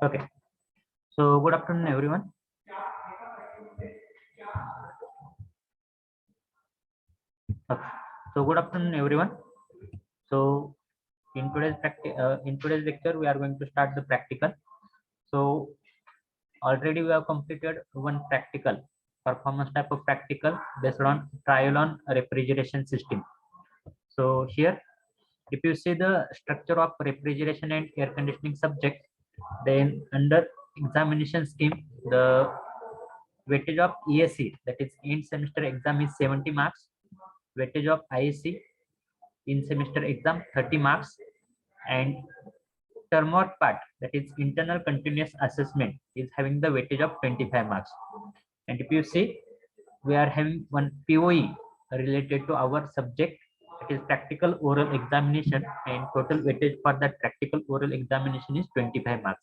Okay, so good afternoon, everyone. Okay. So good afternoon, everyone. So in today's lecture, we are going to start the practical. So already we have completed one practical performance type of practical based on trial on refrigeration system. So here, if you see the structure of refrigeration and air conditioning subject, then under examination scheme, the weightage of ESE, that is in semester exam, is 70 marks. Weightage of ISE in semester exam 30 marks, and term work part, that is internal continuous assessment, is having the weightage of 25 marks. And if you see, we are having one POE related to our subject, that is practical oral examination, and total weightage for that practical oral examination is 25 marks.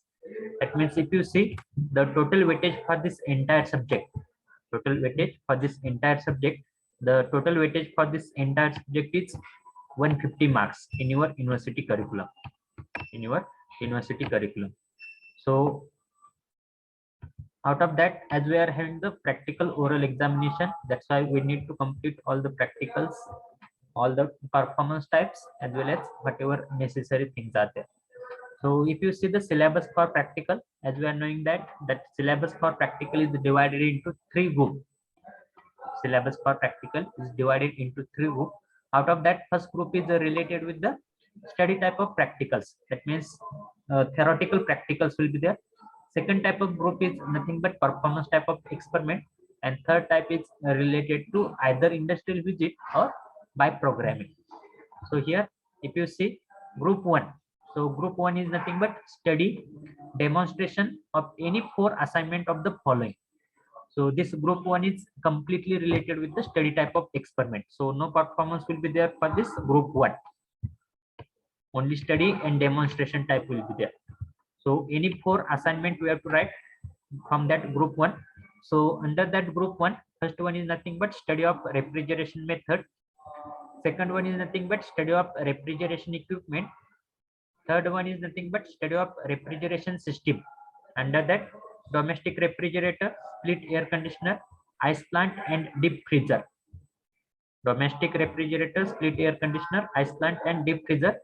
That means if you see the total weightage for this entire subject, the total weightage for this entire subject is 150 marks in your university curriculum. So out of that, as we are having the practical oral examination, that's why we need to complete all the practicals, all the performance types, as well as whatever necessary things are there. So if you see the syllabus for practical, as we are knowing that syllabus for practical is divided into three groups. Syllabus for practical is divided into three groups. Out of that, first group is related with the study type of practicals. That means theoretical practicals will be there. Second type of group is nothing but performance type of experiment, and third type is related to either industrial visit or by programming. So here, if you see group 1, so group 1 is nothing but study demonstration of any 4 assignment of the following. So this group 1 is completely related with the study type of experiment. So no performance will be there for this group 1. Only study and demonstration type will be there. So any 4 assignment we have to write from that group 1. So under that group 1, first one is nothing but study of refrigeration method. Second one is nothing but study of refrigeration equipment. Third one is nothing but study of refrigeration system. Under that, domestic refrigerator, split air conditioner, ice plant, and deep freezer. Domestic refrigerator, split air conditioner, ice plant, and deep freezer.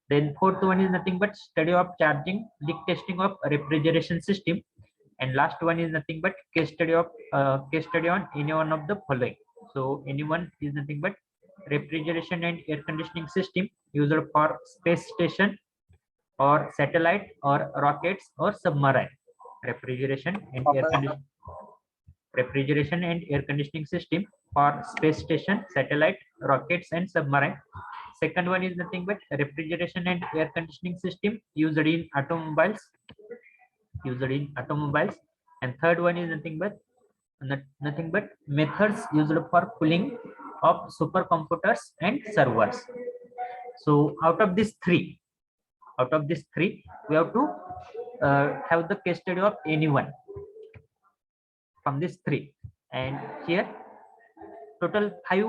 Then fourth one is nothing but study of charging, leak testing of refrigeration system. And last one is nothing but case study on any one of the following. So anyone is nothing but refrigeration and air conditioning system used for space station or satellite or rockets or submarine. Refrigeration and air conditioning system for space station, satellite, rockets, and submarine. Second one is nothing but refrigeration and air conditioning system used in automobiles. And third one is nothing but methods used for cooling of supercomputers and servers. So out of these three, we have to have the case study of anyone from these three. And here total 5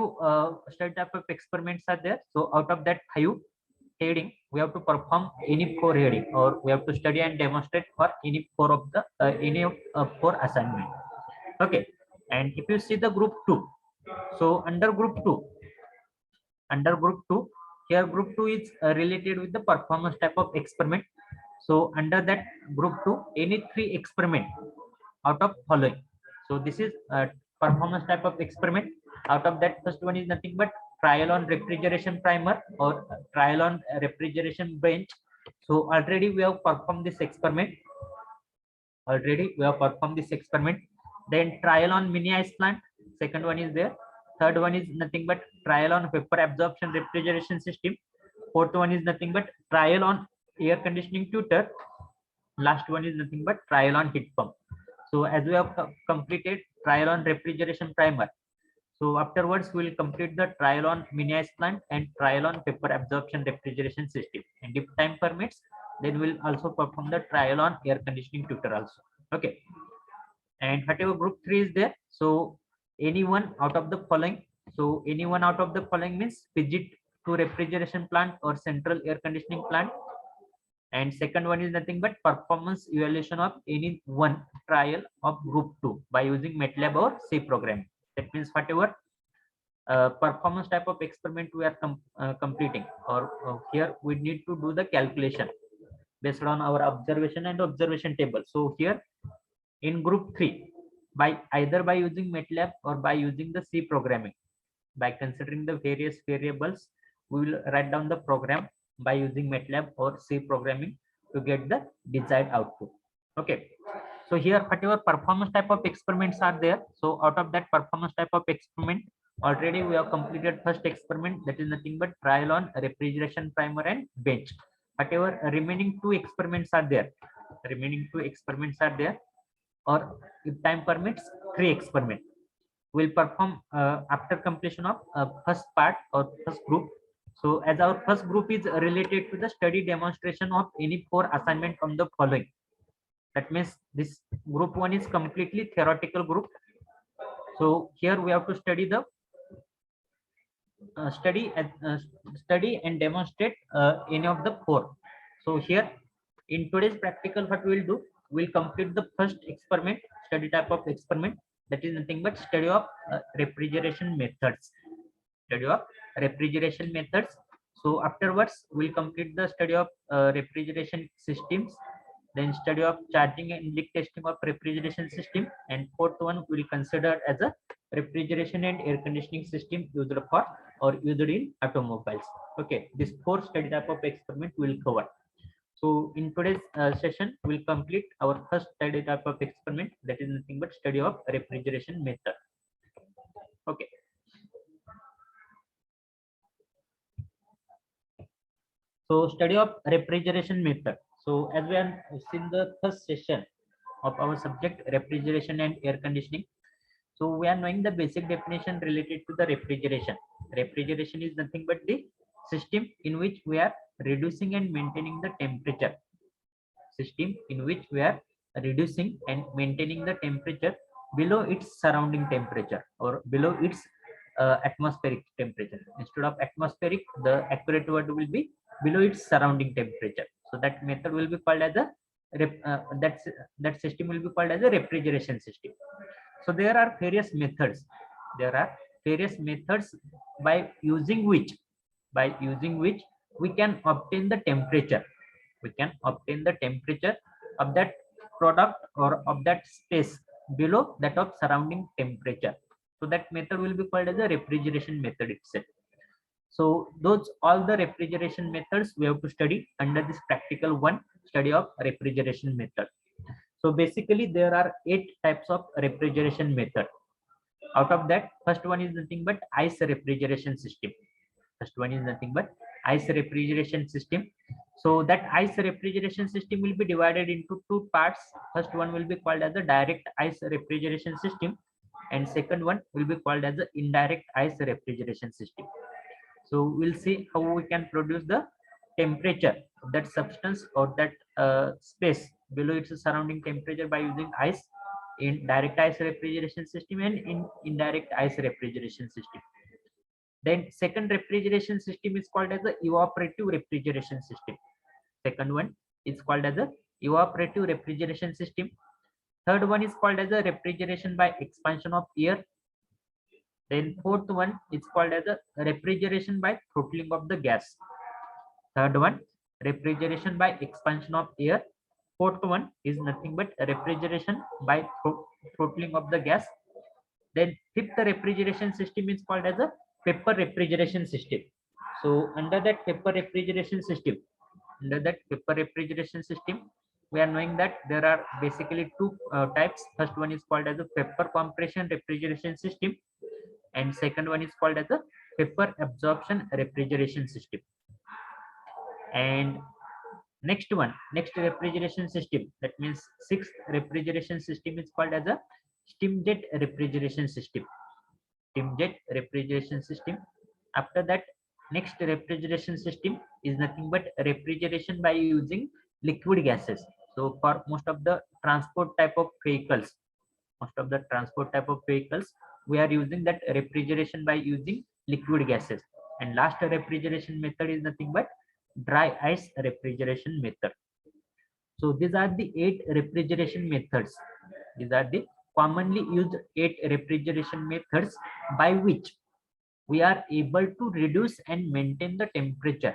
study type of experiments are there. So out of that 5 heading, we have to perform any 4 heading, or we have to study and demonstrate for any 4 of the 4 assignment. Okay. And if you see the group 2, so under group 2, here group 2 is related with the performance type of experiment. So under that group 2, any 3 experiment out of following. So this is performance type of experiment. Out of that, first one is nothing but trial on refrigeration primer or trial on refrigeration bench. So already we have performed this experiment. Then trial on mini ice plant. Second one is there. Third one is nothing but trial on vapor absorption refrigeration system. Fourth one is nothing but trial on air conditioning tutor. Last one is nothing but trial on heat pump. So as we have completed trial on refrigeration primer. So afterwards, we will complete the trial on mini ice plant and trial on vapor absorption refrigeration system. And if time permits, then we'll also perform the trial on air conditioning tutor also. Okay. And whatever group 3 is there, so anyone out of the following. So anyone out of the following means visit to refrigeration plant or central air conditioning plant. And second one is nothing but performance evaluation of any one trial of group 2 by using MATLAB or C programming. That means whatever performance type of experiment we are completing, or here we need to do the calculation based on our observation and observation table. So here in group 3, by either by using MATLAB or by using the C programming, by considering the various variables, we will write down the program by using MATLAB or C programming to get the desired output. Okay. So here whatever performance type of experiments are there, so out of that performance type of experiment, already we have completed first experiment, that is nothing but trial on refrigeration primer and bench. Whatever remaining two experiments are there, or if time permits, 3 experiment will perform after completion of first part or first group. So as our first group is related to the study demonstration of any 4 assignment from the following, that means this group 1 is completely theoretical group. So here we have to study the study and demonstrate any of the 4. So here in today's practical, what we will do, we'll complete the first experiment, study type of experiment, that is nothing but study of refrigeration methods. So afterwards, we'll complete the study of refrigeration systems, then study of charging and leak testing of refrigeration system, and fourth one will consider as a refrigeration and air conditioning system used for or used in automobiles. Okay, this 4 study type of experiment will cover. So in today's session, we'll complete our first study type of experiment, that is nothing but study of refrigeration method. Okay. So study of refrigeration method. So as we have seen the first session of our subject refrigeration and air conditioning. So we are knowing the basic definition related to the refrigeration. Refrigeration is nothing but the system in which we are reducing and maintaining the temperature. System in which we are reducing and maintaining the temperature below its surrounding temperature or below its atmospheric temperature. Instead of atmospheric, the accurate word will be below its surrounding temperature. So that method will be called as a that system will be called as a refrigeration system. So there are various methods. There are various methods by using which we can obtain the temperature. We can obtain the temperature of that product or of that space below that of surrounding temperature. So that method will be called as a refrigeration method itself. So those all the refrigeration methods we have to study under this practical 1 study of refrigeration method. So basically there are 8 types of refrigeration method. Out of that, first one is nothing but ice refrigeration system. First one is nothing but ice refrigeration system. So that ice refrigeration system will be divided into 2 parts. First one will be called as a direct ice refrigeration system, and second one will be called as the indirect ice refrigeration system. So we'll see how we can produce the temperature of that substance or that space below its surrounding temperature by using ice in direct ice refrigeration system and in indirect ice refrigeration system. Then second refrigeration system is called as the evaporative refrigeration system. Second one is called as the evaporative refrigeration system. Third one is called as a refrigeration by expansion of air. Then fourth one is called as a refrigeration by throttling of the gas. Third one, refrigeration by expansion of air. Fourth one is nothing but refrigeration by throttling of the gas. Then fifth refrigeration system is called as a vapor refrigeration system. So under that vapor refrigeration system, we are knowing that there are basically 2 types. First one is called as a vapor compression refrigeration system, and second one is called as a vapor absorption refrigeration system. And next refrigeration system, that means sixth refrigeration system, is called as a steam jet refrigeration system. Steam jet refrigeration system. After that, next refrigeration system is nothing but refrigeration by using liquid gases. So for most of the transport type of vehicles, we are using that refrigeration by using liquid gases. And last refrigeration method is nothing but dry ice refrigeration method. So these are the 8 refrigeration methods. These are the commonly used 8 refrigeration methods by which we are able to reduce and maintain the temperature,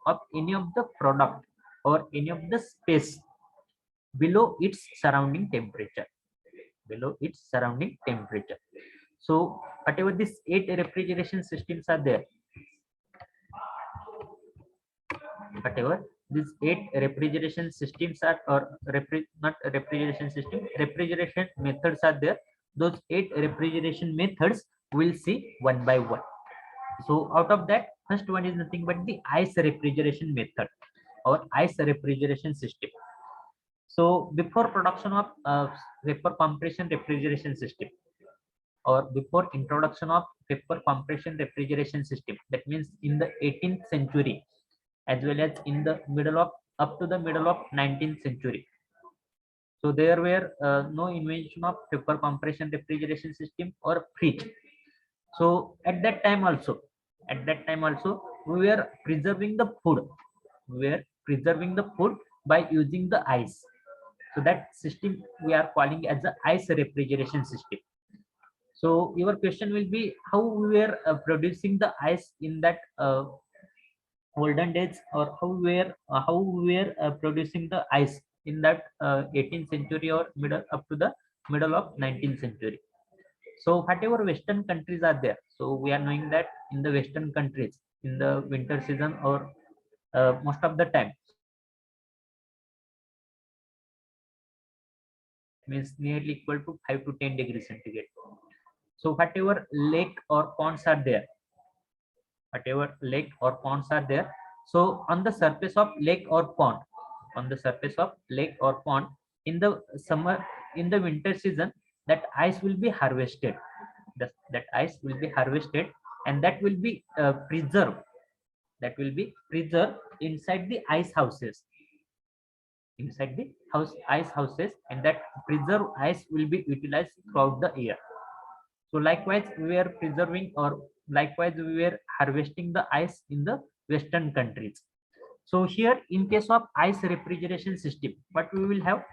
of any of the product or any of the space below its surrounding temperature. So whatever these 8 refrigeration systems are there, whatever these 8 refrigeration systems are, or not refrigeration system, refrigeration methods are there, those 8 refrigeration methods we'll see one by one. So out of that, first one is nothing but the ice refrigeration method or ice refrigeration system. So before production of vapor compression refrigeration system, or before introduction of vapor compression refrigeration system, that means in the 18th century, as well as in the middle of, up to the middle of 19th century, so there were no invention of vapor compression refrigeration system or fridge. So at that time also, we were preserving the food. By using the ice. So that system we are calling as the ice refrigeration system. So your question will be how we were producing the ice in that olden days, or how we were producing the ice in that 18th century or middle up to the middle of 19th century. So whatever western countries are there, so we are knowing that in the western countries, in the winter season, or most of the time, means nearly equal to 5 to 10 degrees centigrade. So whatever lake or ponds are there, so on the surface of lake or pond, in the summer, in the winter season, that ice will be harvested. That ice will be harvested, and that will be preserved inside the ice houses, and that preserved ice will be utilized throughout the year. So likewise we were harvesting the ice in the western countries. So here, in case of ice refrigeration system, what we will have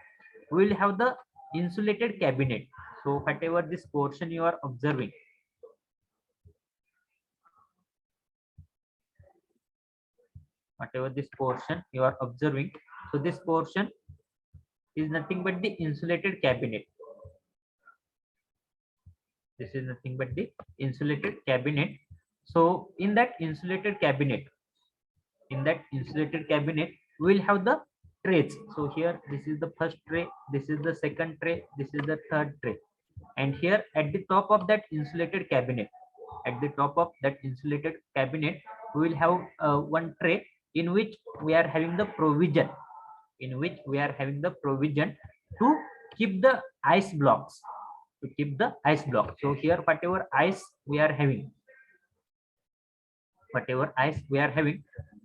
the insulated cabinet. So whatever this portion you are observing, so this portion is nothing but the insulated cabinet. This is nothing but the insulated cabinet. So in that insulated cabinet, we will have the trays. So here, this is the first tray, this is the second tray, this is the third tray. And here at the top of that insulated cabinet, we will have one tray in which we are having the provision, to keep the ice blocks. So here, whatever ice we are having,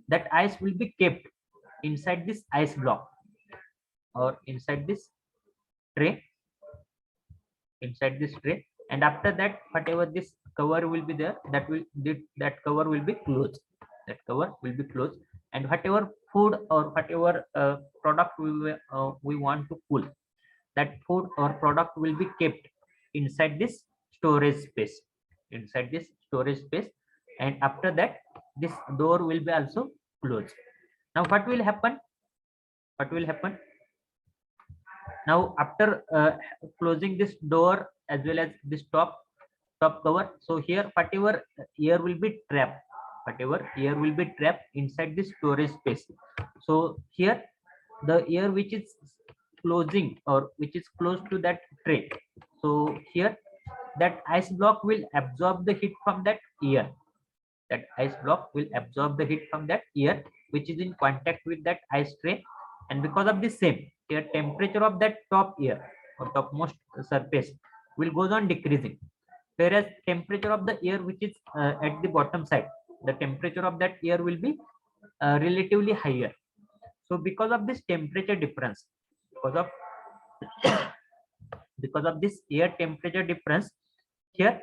that ice will be kept inside this ice block, or inside this tray, and after that, whatever this cover will be there, that cover will be closed. And whatever food or whatever product we want to cool, that food or product will be kept inside this storage space, and after that, this door will be also closed. Now what will happen now after closing this door as well as this top cover? So here, whatever air will be trapped inside this storage space. So here, the air which is closing, or which is close to that tray, so here, that ice block will absorb the heat from that air. Which is in contact with that ice tray, and because of the same, here temperature of that top air or topmost surface will goes on decreasing, whereas temperature of the air which is at the bottom side, the temperature of that air will be relatively higher. So because of this temperature difference, because of because of this air temperature difference, here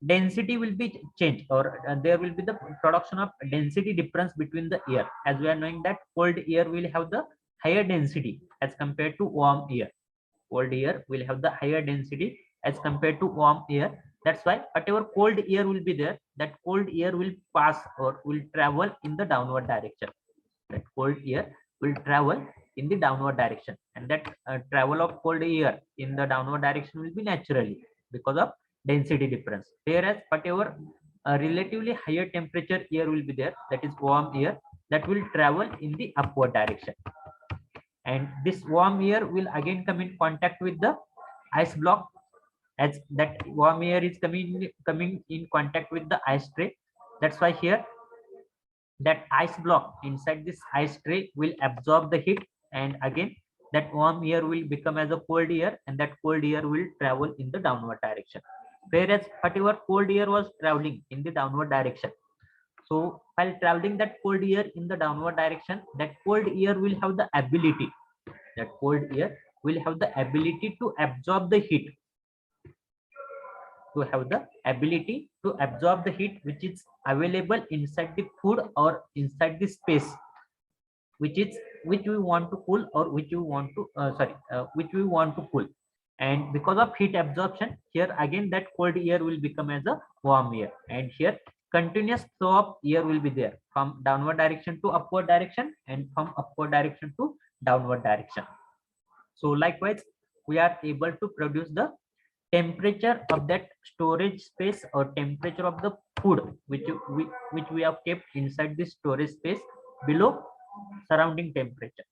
density will be changed, or there will be the production of density difference between the air, as we are knowing that cold air will have the higher density as compared to warm air. Cold air will have the higher density as compared to warm air. That's why whatever cold air will be there, that cold air will pass or will travel in the downward direction. That cold air will travel in the downward direction, and that travel of cold air in the downward direction will be naturally because of density difference. Whereas whatever relatively higher temperature air will be there, that is warm air, that will travel in the upward direction, and this warm air will again come in contact with the ice block, as that warm air is coming in contact with the ice tray. That's why here that ice block inside this ice tray will absorb the heat, and again that warm air will become as a cold air, and that cold air will travel in the downward direction. Whereas whatever cold air was traveling in the downward direction, so while traveling that cold air in the downward direction, that cold air will have the ability, that cold air will have the ability to absorb the heat, to have the ability to absorb the heat which is available inside the food or inside the space which we want to cool, or which we want to which we want to cool. And because of heat absorption, here again that cold air will become as a warm air, and here continuous flow of air will be there from downward direction to upward direction, and from upward direction to downward direction. So likewise, we are able to produce the temperature of that storage space, or temperature of the food which we have kept inside the storage space below surrounding temperature,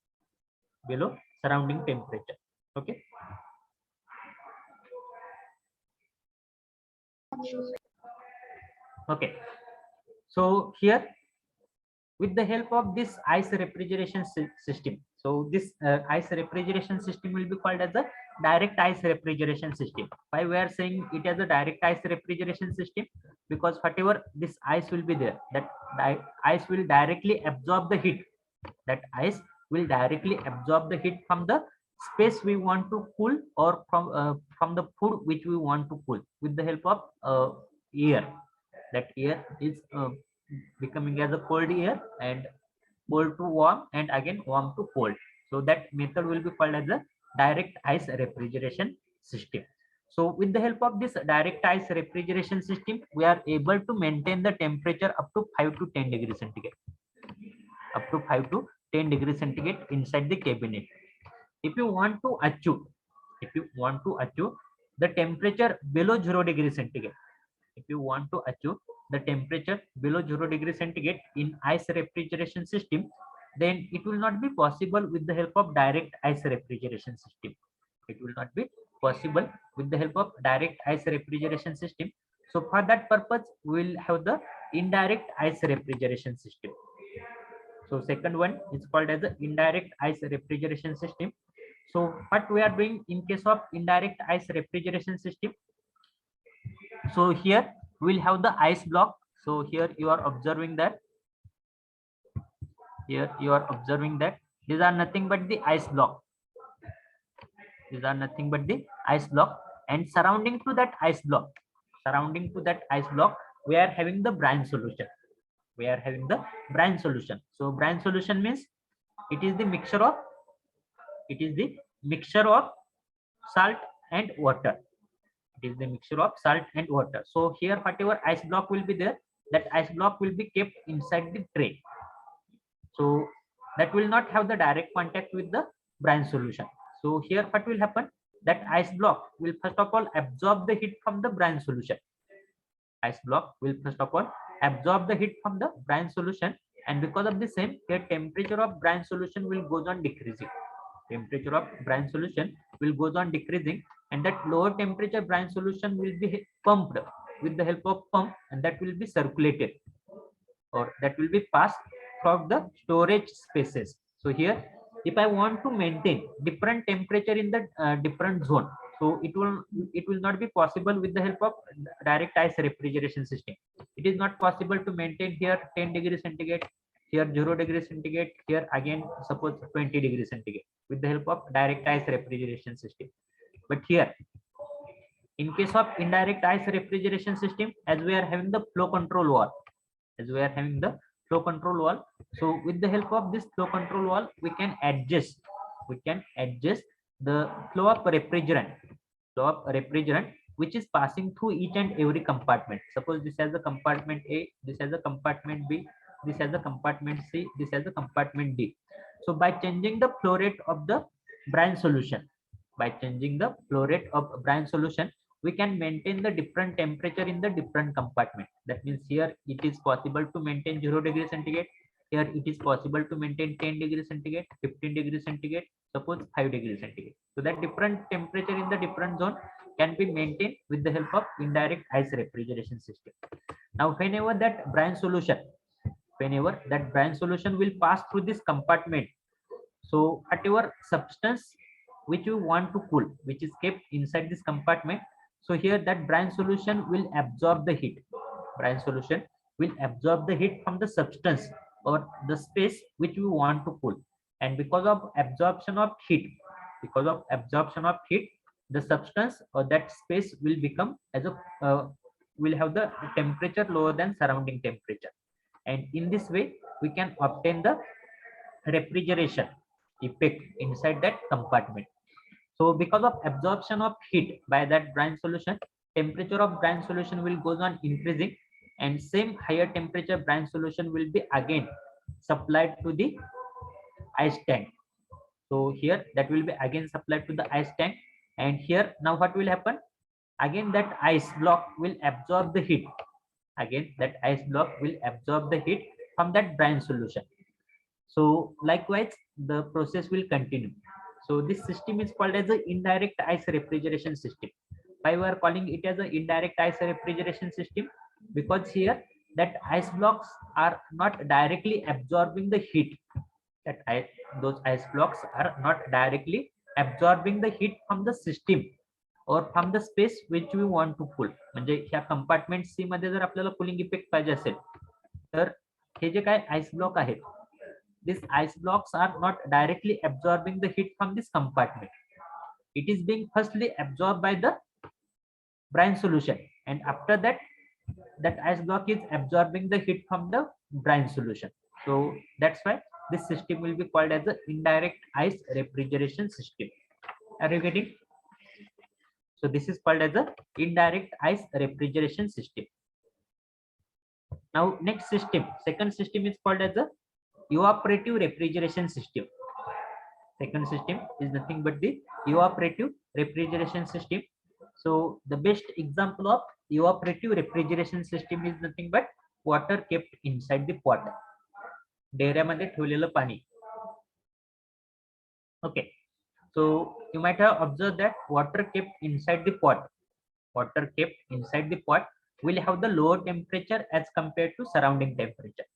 below surrounding temperature. Okay. Okay, so here with the help of this ice refrigeration system, so this ice refrigeration system will be called as a direct ice refrigeration system. Why we are saying it as a direct ice refrigeration system? Because whatever this ice will be there, that ice will directly absorb the heat, that ice will directly absorb the heat from the space we want to cool, or from the food which we want to cool, with the help of air. That air is becoming as a cold air, and cold to warm, and again warm to cold. So that method will be called as a direct ice refrigeration system. So with the help of this direct ice refrigeration system, we are able to maintain the temperature up to 5 to 10 degrees centigrade, up to 5 to 10 degrees centigrade inside the cabinet. If you want to achieve, if you want to achieve the temperature below 0 degrees centigrade, if you want to achieve the temperature below 0 degrees centigrade in ice refrigeration system, then it will not be possible with the help of direct ice refrigeration system. It will not be possible with the help of direct ice refrigeration system. So for that purpose, we will have the indirect ice refrigeration system. So second one is called as the indirect ice refrigeration system. So what we are doing in case of indirect ice refrigeration system, so here we'll have the ice block. So here you are observing that, here you are observing that these are nothing but the ice block, these are nothing but the ice block, and surrounding to that ice block, surrounding to that ice block, we are having the brine solution, we are having the brine solution. So brine solution means it is the mixture of, it is the mixture of salt and water, it is the mixture of salt and water. So here whatever ice block will be there, that ice block will be kept inside the tray, so that will not have the direct contact with the brine solution. So here what will happen, that ice block will first of all absorb the heat from the brine solution, ice block will first of all absorb the heat from the brine solution, and because of the same, the temperature of brine solution will goes on decreasing, temperature of brine solution will goes on decreasing, and that lower temperature brine solution will be pumped with the help of pump, and that will be circulated, or that will be passed throughout the storage spaces. So here if I want to maintain different temperature in the different zone, so it will not be possible with the help of direct ice refrigeration system. It is not possible to maintain here 10 degrees centigrade, here 0 degrees centigrade, here again suppose 20 degrees centigrade with the help of direct ice refrigeration system. But here, in case of indirect ice refrigeration system, as we are having the flow control wall, as we are having the flow control wall, so with the help of this flow control wall, we can adjust the flow of refrigerant which is passing through each and every compartment. Suppose this has a compartment A, this has a compartment B, this has a compartment C, this has a compartment D. So by changing the flow rate of the brine solution, by changing the flow rate of brine solution, we can maintain the different temperature in the different compartment. That means here it is possible to maintain 0 degrees centigrade, here it is possible to maintain 10 degrees centigrade, 15 degrees centigrade, suppose 5 degrees centigrade. So that different temperature in the different zone can be maintained with the help of indirect ice refrigeration system. Now whenever that brine solution will pass through this compartment, so whatever substance which you want to cool, which is kept inside this compartment, so here that brine solution will absorb the heat. Brine solution will absorb the heat from the substance or the space which we want to cool. And because of absorption of heat, the substance or that space will become as a will have the temperature lower than surrounding temperature. And in this way, we can obtain the refrigeration effect inside that compartment. So because of absorption of heat by that brine solution, temperature of brine solution will goes on increasing, and same higher temperature brine solution will be again supplied to the ice tank. So here that will be again supplied to the ice tank, and here now what will happen? Again that ice block will absorb the heat. Again that ice block will absorb the heat from that brine solution. So likewise, the process will continue. So this system is called as the indirect ice refrigeration system. Why we are calling it as an indirect ice refrigeration system? Because here that ice blocks are not directly absorbing the heat. Those ice blocks are not directly absorbing the heat from the system or from the space which we want to cool. म्हणजे ह्या compartment सी मध्ये जर आपल्याला cooling effect पाहिजे असेल तर हे जे काय ice block आहेत, these ice blocks are not directly absorbing the heat from this compartment. It is being firstly absorbed by the brine solution, and after that that ice block is absorbing the heat from the brine solution. So that's why this system will be called as the indirect ice refrigeration system. Are you getting? So this is called as the indirect ice refrigeration system. Now next system, second system is called as the evaporative refrigeration system. Second system is nothing but the evaporative refrigeration system. So the best example of evaporative refrigeration system is nothing but water kept inside the pot. डेऱ्यामध्ये ठेवलेलं पाणी. Okay, so you might have observed that water kept inside the pot will have the lower temperature as compared to surrounding temperature.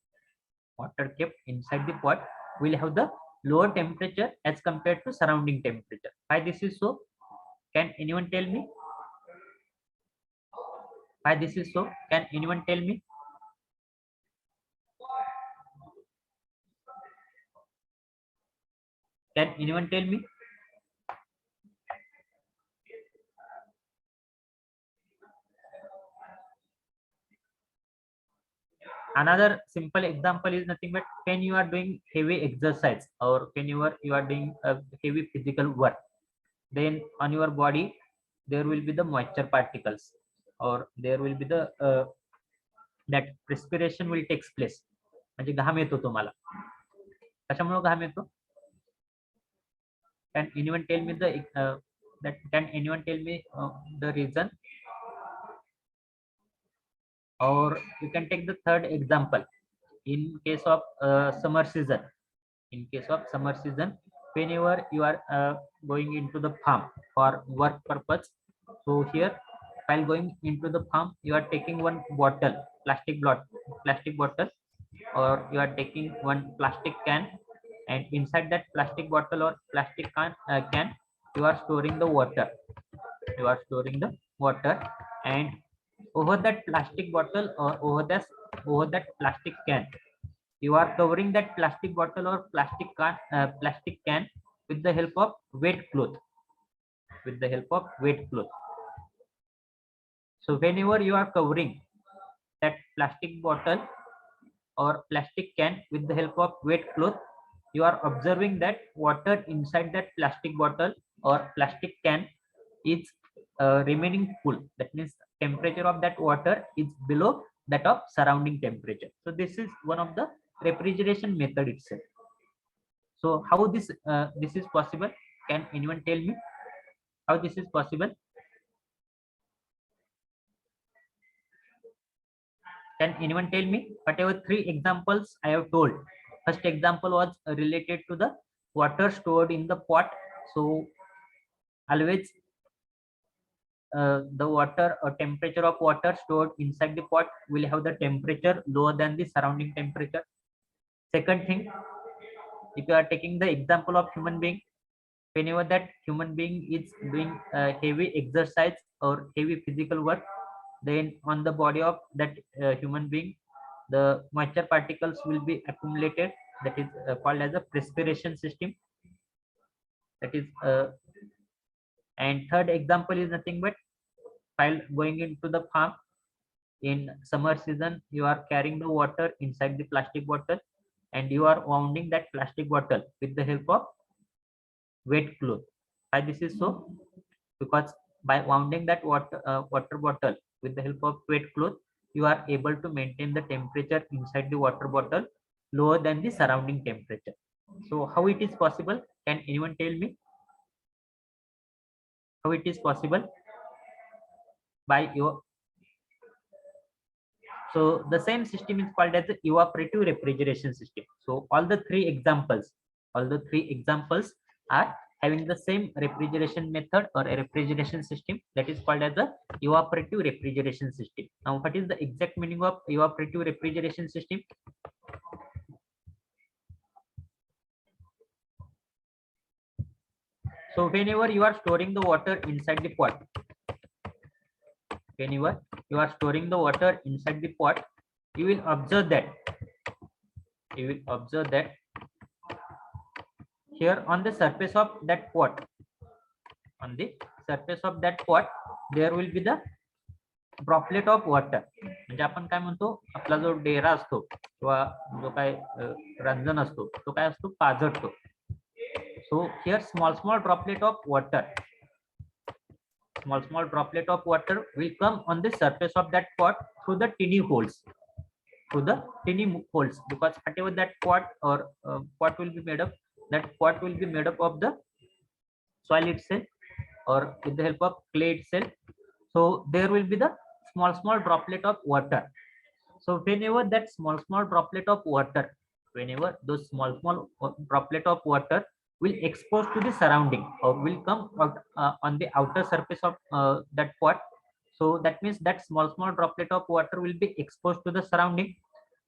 Water kept inside the pot will have the lower temperature as compared to surrounding temperature. Why this is so? Can anyone tell me? Why this is so? Can anyone tell me? Can anyone tell me? Another simple example is nothing but when you are doing heavy exercise or when you are doing a heavy physical work, then on your body there will be the moisture particles or there will be the that respiration will takes place. म्हणजे घाम येतो तुम्हाला. कशामुळे घाम येतो? Can anyone tell me the reason? Or you can take the third example. In case of summer season, whenever you are going into the farm for work purpose, so here while going into the farm you are taking one plastic bottle, or you are taking one plastic can, and inside that plastic bottle or plastic can you are storing the water. You are storing the water, and over that plastic bottle or over that plastic can, you are covering that plastic bottle or plastic can with the help of wet cloth. With the help of wet cloth. So whenever you are covering that plastic bottle or plastic can with the help of wet cloth, you are observing that water inside that plastic bottle or plastic can is remaining cool. That means temperature of that water is below that of surrounding temperature. So this is one of the refrigeration method itself. So how this is possible? Can anyone tell me how this is possible? Can anyone tell me? Whatever three examples I have told. First example was related to the water stored in the pot. So always the water or temperature of water stored inside the pot will have the temperature lower than the surrounding temperature. Second thing, if you are taking the example of human being, whenever that human being is doing heavy exercise or heavy physical work, then on the body of that human being, the moisture particles will be accumulated. That is called as a perspiration system. That is and third example is nothing but while going into the farm in summer season, you are carrying the water inside the plastic bottle and you are wounding that plastic bottle with the help of wet cloth. Why this is so? Because by wounding that water bottle with the help of wet cloth, you are able to maintain the temperature inside the water bottle lower than the surrounding temperature. So how it is possible? Can anyone tell me how it is possible? By your So the same system is called as the evaporative refrigeration system. So all the three examples are having the same refrigeration method or a refrigeration system, that is called as the evaporative refrigeration system. Now, what is the exact meaning of evaporative refrigeration system? So whenever you are storing the water inside the pot, whenever you are storing the water inside the pot, you will observe that here on the surface of that pot, there will be the droplet of water. म्हणजे आपण काय म्हणतो, आपला जो डेरा असतो किंवा जो काय रंजन असतो तो काय असतो, पाझरतो. So here small droplet of water will come on the surface of that pot through the tiny holes, because whatever that pot or pot will be made up, that pot will be made up of the soil itself or with the help of clay itself. So there will be the small droplet of water. So whenever that small droplet of water, whenever those small droplet of water will expose to the surrounding or will come out, on the outer surface of that pot, so that means that small droplet of water will be exposed to the surrounding,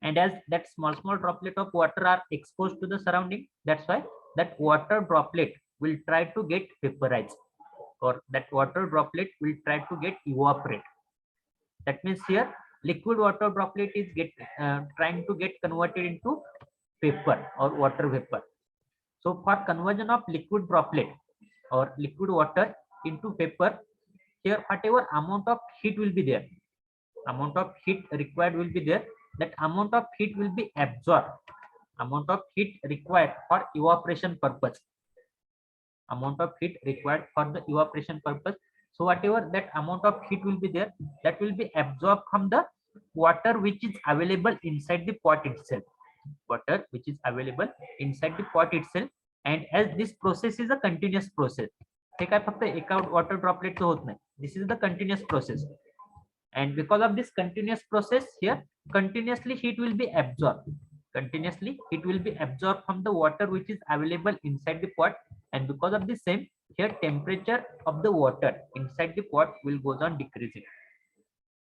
and as that small droplet of water are exposed to the surrounding, that's why that water droplet will try to get vaporized, or that water droplet will try to get evaporate. That means here liquid water droplet is trying to get converted into vapor or water vapor. So for conversion of liquid droplet or liquid water into vapor, here whatever amount of heat will be there, amount of heat required will be there, that amount of heat will be absorbed, amount of heat required for evaporation purpose, amount of heat required for the evaporation purpose. So whatever that amount of heat will be there, that will be absorbed from the water which is available inside the pot itself, water which is available inside the pot itself. And as this process is a continuous process, हे काय फक्त एका water droplet होत नाही, this is the continuous process. And because of this continuous process, here continuously heat will be absorbed, from the water which is available inside the pot. And because of the same, here temperature of the water inside the pot will goes on decreasing.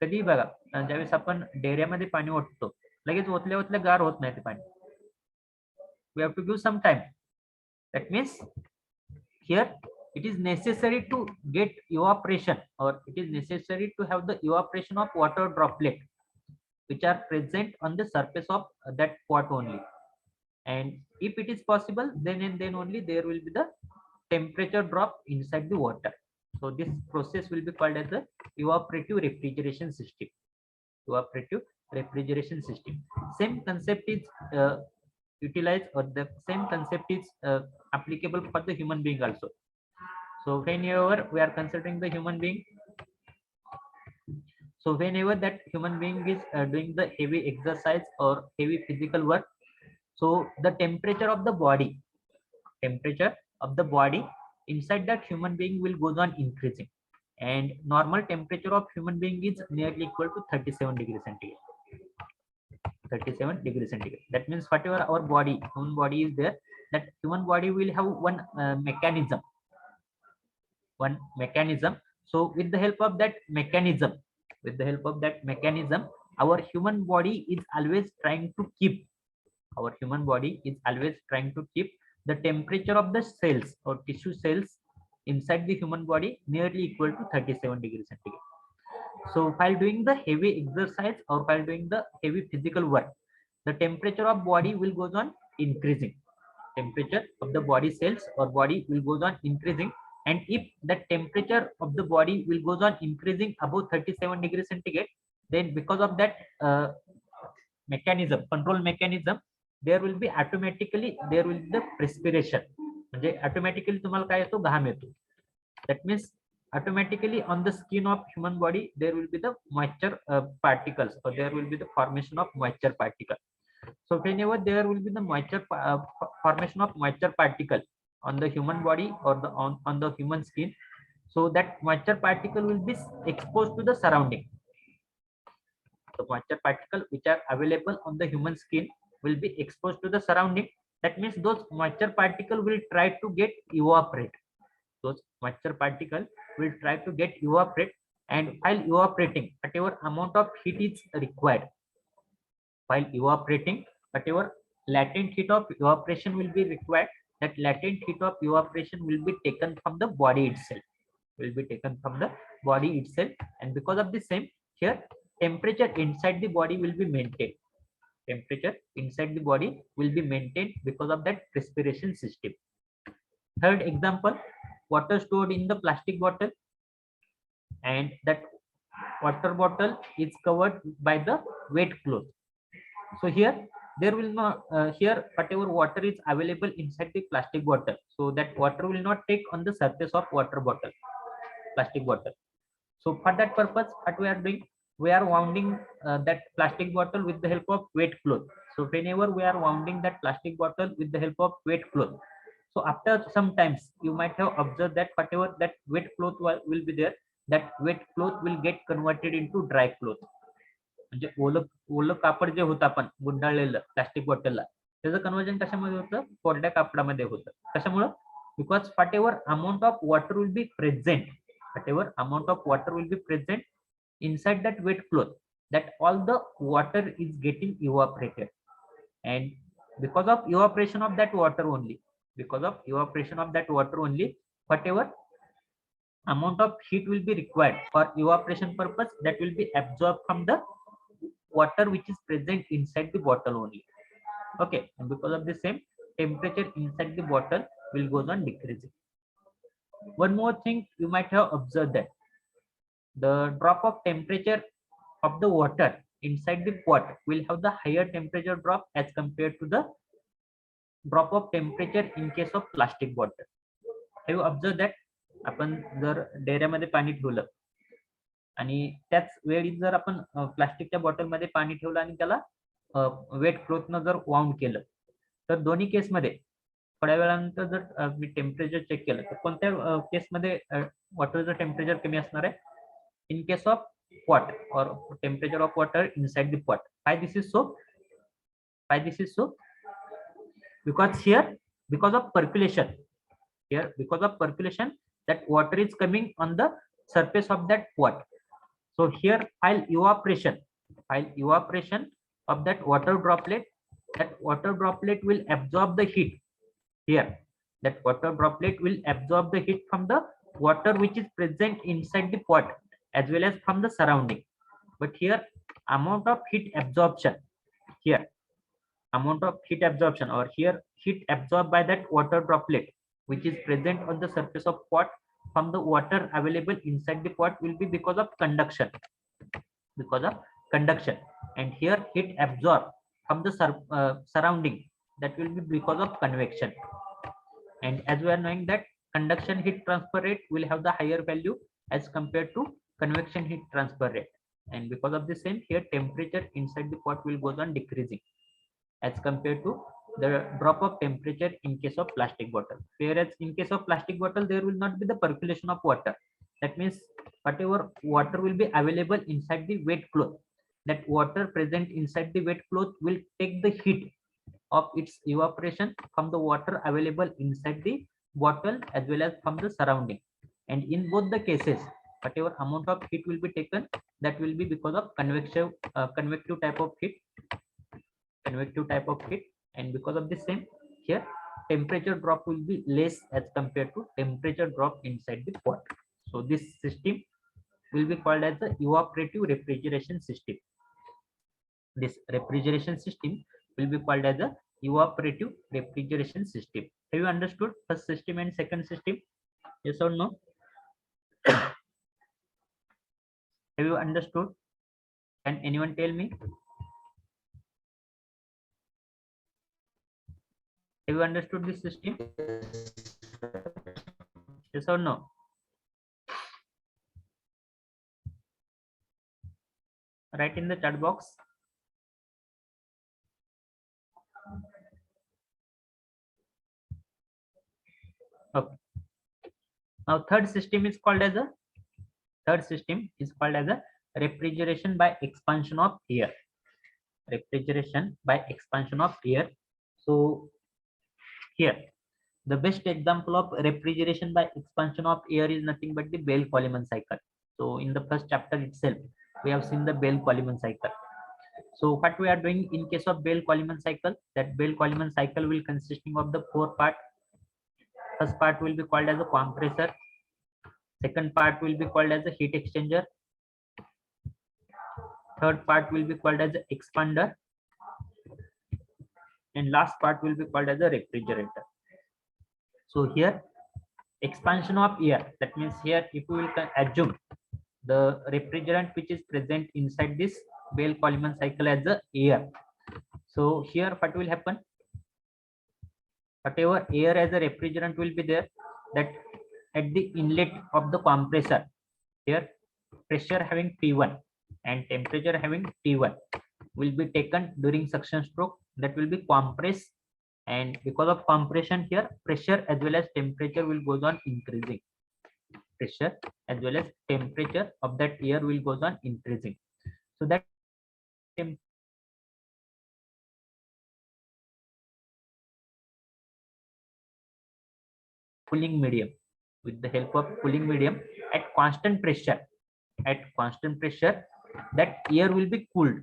कधी बघा ज्यावेळेस आपण डेऱ्यामध्ये पाणी ओततो, लगेच ओतल्या गार होत नाही ते पाणी. we have to give some time. That means here it is necessary to get evaporation, or it is necessary to have the evaporation of water droplet which are present on the surface of that pot only. And if it is possible, then and then only there will be the temperature drop inside the water. So this process will be called as the evaporative refrigeration system. Evaporative refrigeration system. Same concept is utilized, or the same concept is applicable for the human being also. So whenever we are considering the human being, so whenever that human being is doing the heavy exercise or heavy physical work, so the temperature of the body inside that human being will goes on increasing, and normal temperature of human being is nearly equal to 37 degrees centigrade. 37 degrees centigrade. That means whatever our body, human body is there, that human body will have one mechanism. So with the help of that mechanism, our human body is always trying to keep the temperature of the cells or tissue cells inside the human body nearly equal to 37 degrees centigrade. So while doing the heavy exercise or while doing the heavy physical work, the temperature of body will goes on increasing. Temperature of the body cells or body will goes on increasing, and if the temperature of the body will goes on increasing above 37 degrees centigrade, then because of that control mechanism, there will be the perspiration. म्हणजे automatically तुम्हाला काय येतो, घाम येतो. That means automatically on the skin of human body there will be the moisture particles, or there will be the formation of moisture particle. So whenever there will be the formation of moisture particle on the human body or on the human skin, so that moisture particle will be exposed to the surrounding. The moisture particle which are available on the human skin will be exposed to the surrounding. That means those moisture particle will try to get evaporate. Those moisture particle will try to get evaporate, and while evaporating, whatever amount of heat is required, whatever latent heat of evaporation will be required, that latent heat of evaporation will be taken from the body itself. And because of the same, here temperature inside the body will be maintained. Because of that respiration system. Third example, water stored in the plastic bottle, and that water bottle is covered by the wet cloth. So here there will not whatever water is available inside the plastic bottle, so that water will not take on the surface of plastic bottle. So for that purpose, what we are doing, we are wounding that plastic bottle with the help of wet cloth. So whenever we are wounding that plastic bottle with the help of wet cloth, so after some times you might have observed that whatever that wet cloth will be there, that wet cloth will get converted into dry cloth. म्हणजे ओलं कापड जे होतं आपण गुंडाळलेलं plastic बॉटलला, त्याचं conversion कशामध्ये होतं, कोरड्या कापडामध्ये होतं. कशामुळं, because whatever amount of water will be present inside that wet cloth, that all the water is getting evaporated, and because of evaporation of that water only, whatever amount of heat will be required for evaporation purpose, that will be absorbed from the water which is present inside the bottle only. Okay, and because of the same, temperature inside the bottle will goes on decreasing. One more thing you might have observed, that the drop of temperature of the water inside the pot will have the higher temperature drop as compared to the drop of temperature in case of plastic bottle. Have you observed that? आपण जर डेऱ्यामध्ये पाणी ठेवलं आणि त्याच वेळी जर आपण प्लास्टिकच्या बॉटलमध्ये पाणी ठेवलं आणि त्याला वेट क्लोथनं जर वाउंड केलं, तर दोन्ही केसमध्ये थोड्या वेळानंतर जर मी टेम्परेचर चेक केलं, तर कोणत्या केसमध्ये वॉटरचं टेम्परेचर कमी असणार आहे? In case of pot, or temperature of water inside the pot. Why this is so? Because here, because of percolation, that water is coming on the surface of that pot. So here, while evaporation of that water droplet, that water droplet will absorb the heat here. That water droplet will absorb the heat from the water which is present inside the pot as well as from the surrounding. But here amount of heat absorption, here amount of heat absorption, or here heat absorbed by that water droplet which is present on the surface of pot from the water available inside the pot will be because of conduction, because of conduction. And here heat absorbed from the surrounding, that will be because of convection. And as we are knowing that conduction heat transfer rate will have the higher value as compared to convection heat transfer rate, and because of the same, here temperature inside the pot will goes on decreasing as compared to the drop of temperature in case of plastic bottle. Whereas in case of plastic bottle, there will not be the percolation of water. That means whatever water will be available inside the wet cloth, that water present inside the wet cloth will take the heat of its evaporation from the water available inside the bottle as well as from the surrounding. And in both the cases, whatever amount of heat will be taken, that will be because of convective type of heat, convective type of heat. And because of the same, here temperature drop will be less as compared to temperature drop inside the pot. So this system will be called as the evaporative refrigeration system. This refrigeration system will be called as the evaporative refrigeration system. Have you understood first system and second system? Yes or no? Have you understood? Can anyone tell me? Have you understood this system? Yes or no? Write in the chat box. Okay. Now third system is called as a refrigeration by expansion of air. Refrigeration by expansion of air. So here the best example of refrigeration by expansion of air is nothing but the Bell-Coleman cycle. So in the first chapter itself, we have seen the Bell-Coleman cycle. So what we are doing in case of Bell-Coleman cycle, that Bell-Coleman cycle will consisting of the 4 part. First part will be called as a compressor. Second part will be called as a heat exchanger. Third part will be called as an expander. And last part will be called as a refrigerator. So here expansion of air, that means here if we will assume the refrigerant which is present inside this Bell-Coleman cycle as the air. So here what will happen? Whatever air as a refrigerant will be there, that at the inlet of the compressor, here pressure having P1 and temperature having T1 will be taken during suction stroke, that will be compressed. And because of compression, here pressure as well as temperature will goes on increasing. Pressure as well as temperature of that air will goes on increasing. So that cooling medium, with the help of cooling medium at constant pressure, that air will be cooled.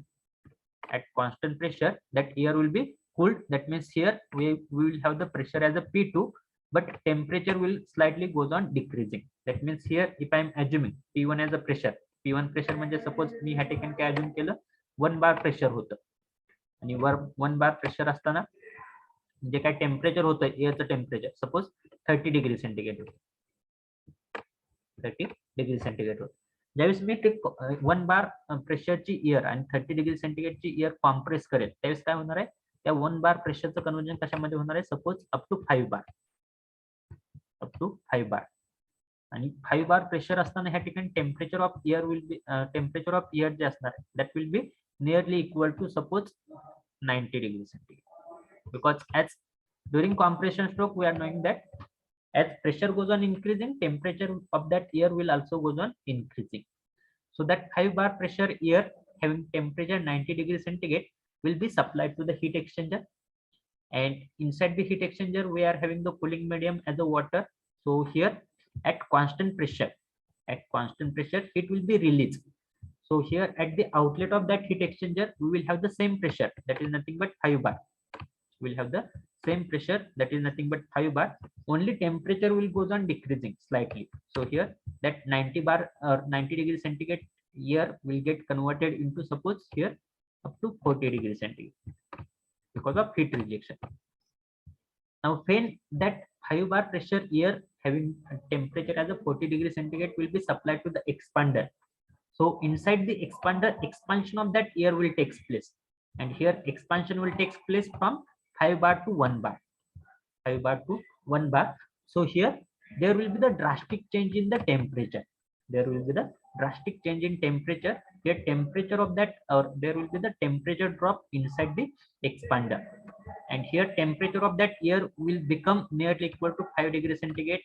At constant pressure, that air will be cooled. That means here we will have the pressure as a P2, but temperature will slightly goes on decreasing. That means here if I am assuming P1 as a pressure, P1 pressure म्हणजे suppose मी ह्या ठिकाणी काय assume केलं, 1 बार pressure होतं आणि वर 1 बार pressure असताना जे काय temperature होतं एअरचं टेम्परेचर सपोज 30 डिग्री सेंटीग्रेड होतं, 30 डिग्री सेंटीग्रेड होतं. ज्यावेळेस मी ते 1 बार प्रेशरची एअर आणि 30 डिग्री सेंटीग्रेडची एअर कॉम्प्रेस करेल, त्यावेळेस काय होणार आहे, त्या 1 बार प्रेशरचं कन्वर्जन कशामध्ये होणार आहे, सपोज अप टू 5 बार. आणि 5 बार प्रेशर असताना ह्या ठिकाणी temperature of air will be जे असणार आहे that will be nearly equal to suppose 90 degree centigrade. Because as during compression stroke we are knowing that as pressure goes on increasing, temperature of that air will also goes on increasing. So that 5 bar pressure air having temperature 90 degrees centigrade will be supplied to the heat exchanger, and inside the heat exchanger we are having the cooling medium as the water. So here at constant pressure heat will be released. So here at the outlet of that heat exchanger we will have the same pressure, that is nothing but 5 bar. will have the same pressure, that is nothing but 5 bar. Only temperature will goes on decreasing slightly. So here that 90 bar or 90 degrees centigrade air will get converted into, suppose here, up to 40 degrees centigrade because of heat rejection. Now when that 5 bar pressure air having a temperature as a 40 degrees centigrade will be supplied to the expander. So inside the expander, expansion of that air will take place, and here expansion will take place from 5 bar to 1 bar, 5 bar to 1 bar. So here there will be the drastic change in the temperature. There will be the drastic change in temperature. Here temperature of that, or there will be the temperature drop inside the expander, and here temperature of that air will become nearly equal to 5 degrees centigrade,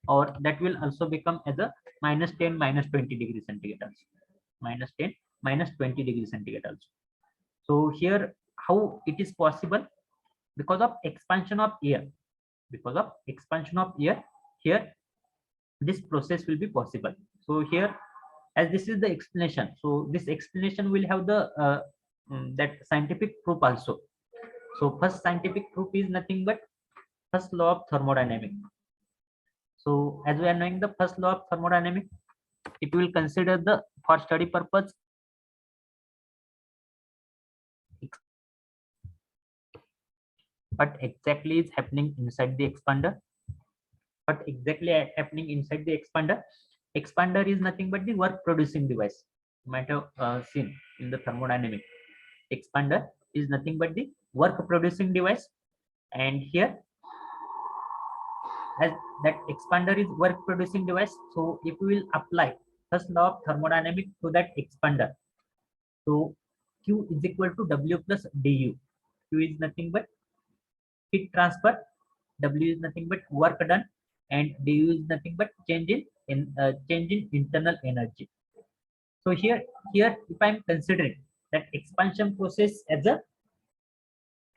or that will also become as a -10 -20 degrees centigrade also. -10 -20 degrees centigrade also. So here how it is possible? Because of expansion of air. Because of expansion of air, here this process will be possible. So here, as this is the explanation, so this explanation will have the that scientific proof also. So first scientific proof is nothing but first law of thermodynamics. So as we are knowing the first law of thermodynamics, it will consider the, for study purpose, what exactly is happening inside the expander. What exactly happening inside the expander? Expander is nothing but the work producing device. You might have seen in the thermodynamic, expander is nothing but the work producing device. And here, as that expander is work producing device, so if we will apply first law of thermodynamics to that expander, so Q is equal to W plus du. Q is nothing but heat transfer, W is nothing but work done, and du is nothing but change in internal energy. So here if I'm considering that expansion process as a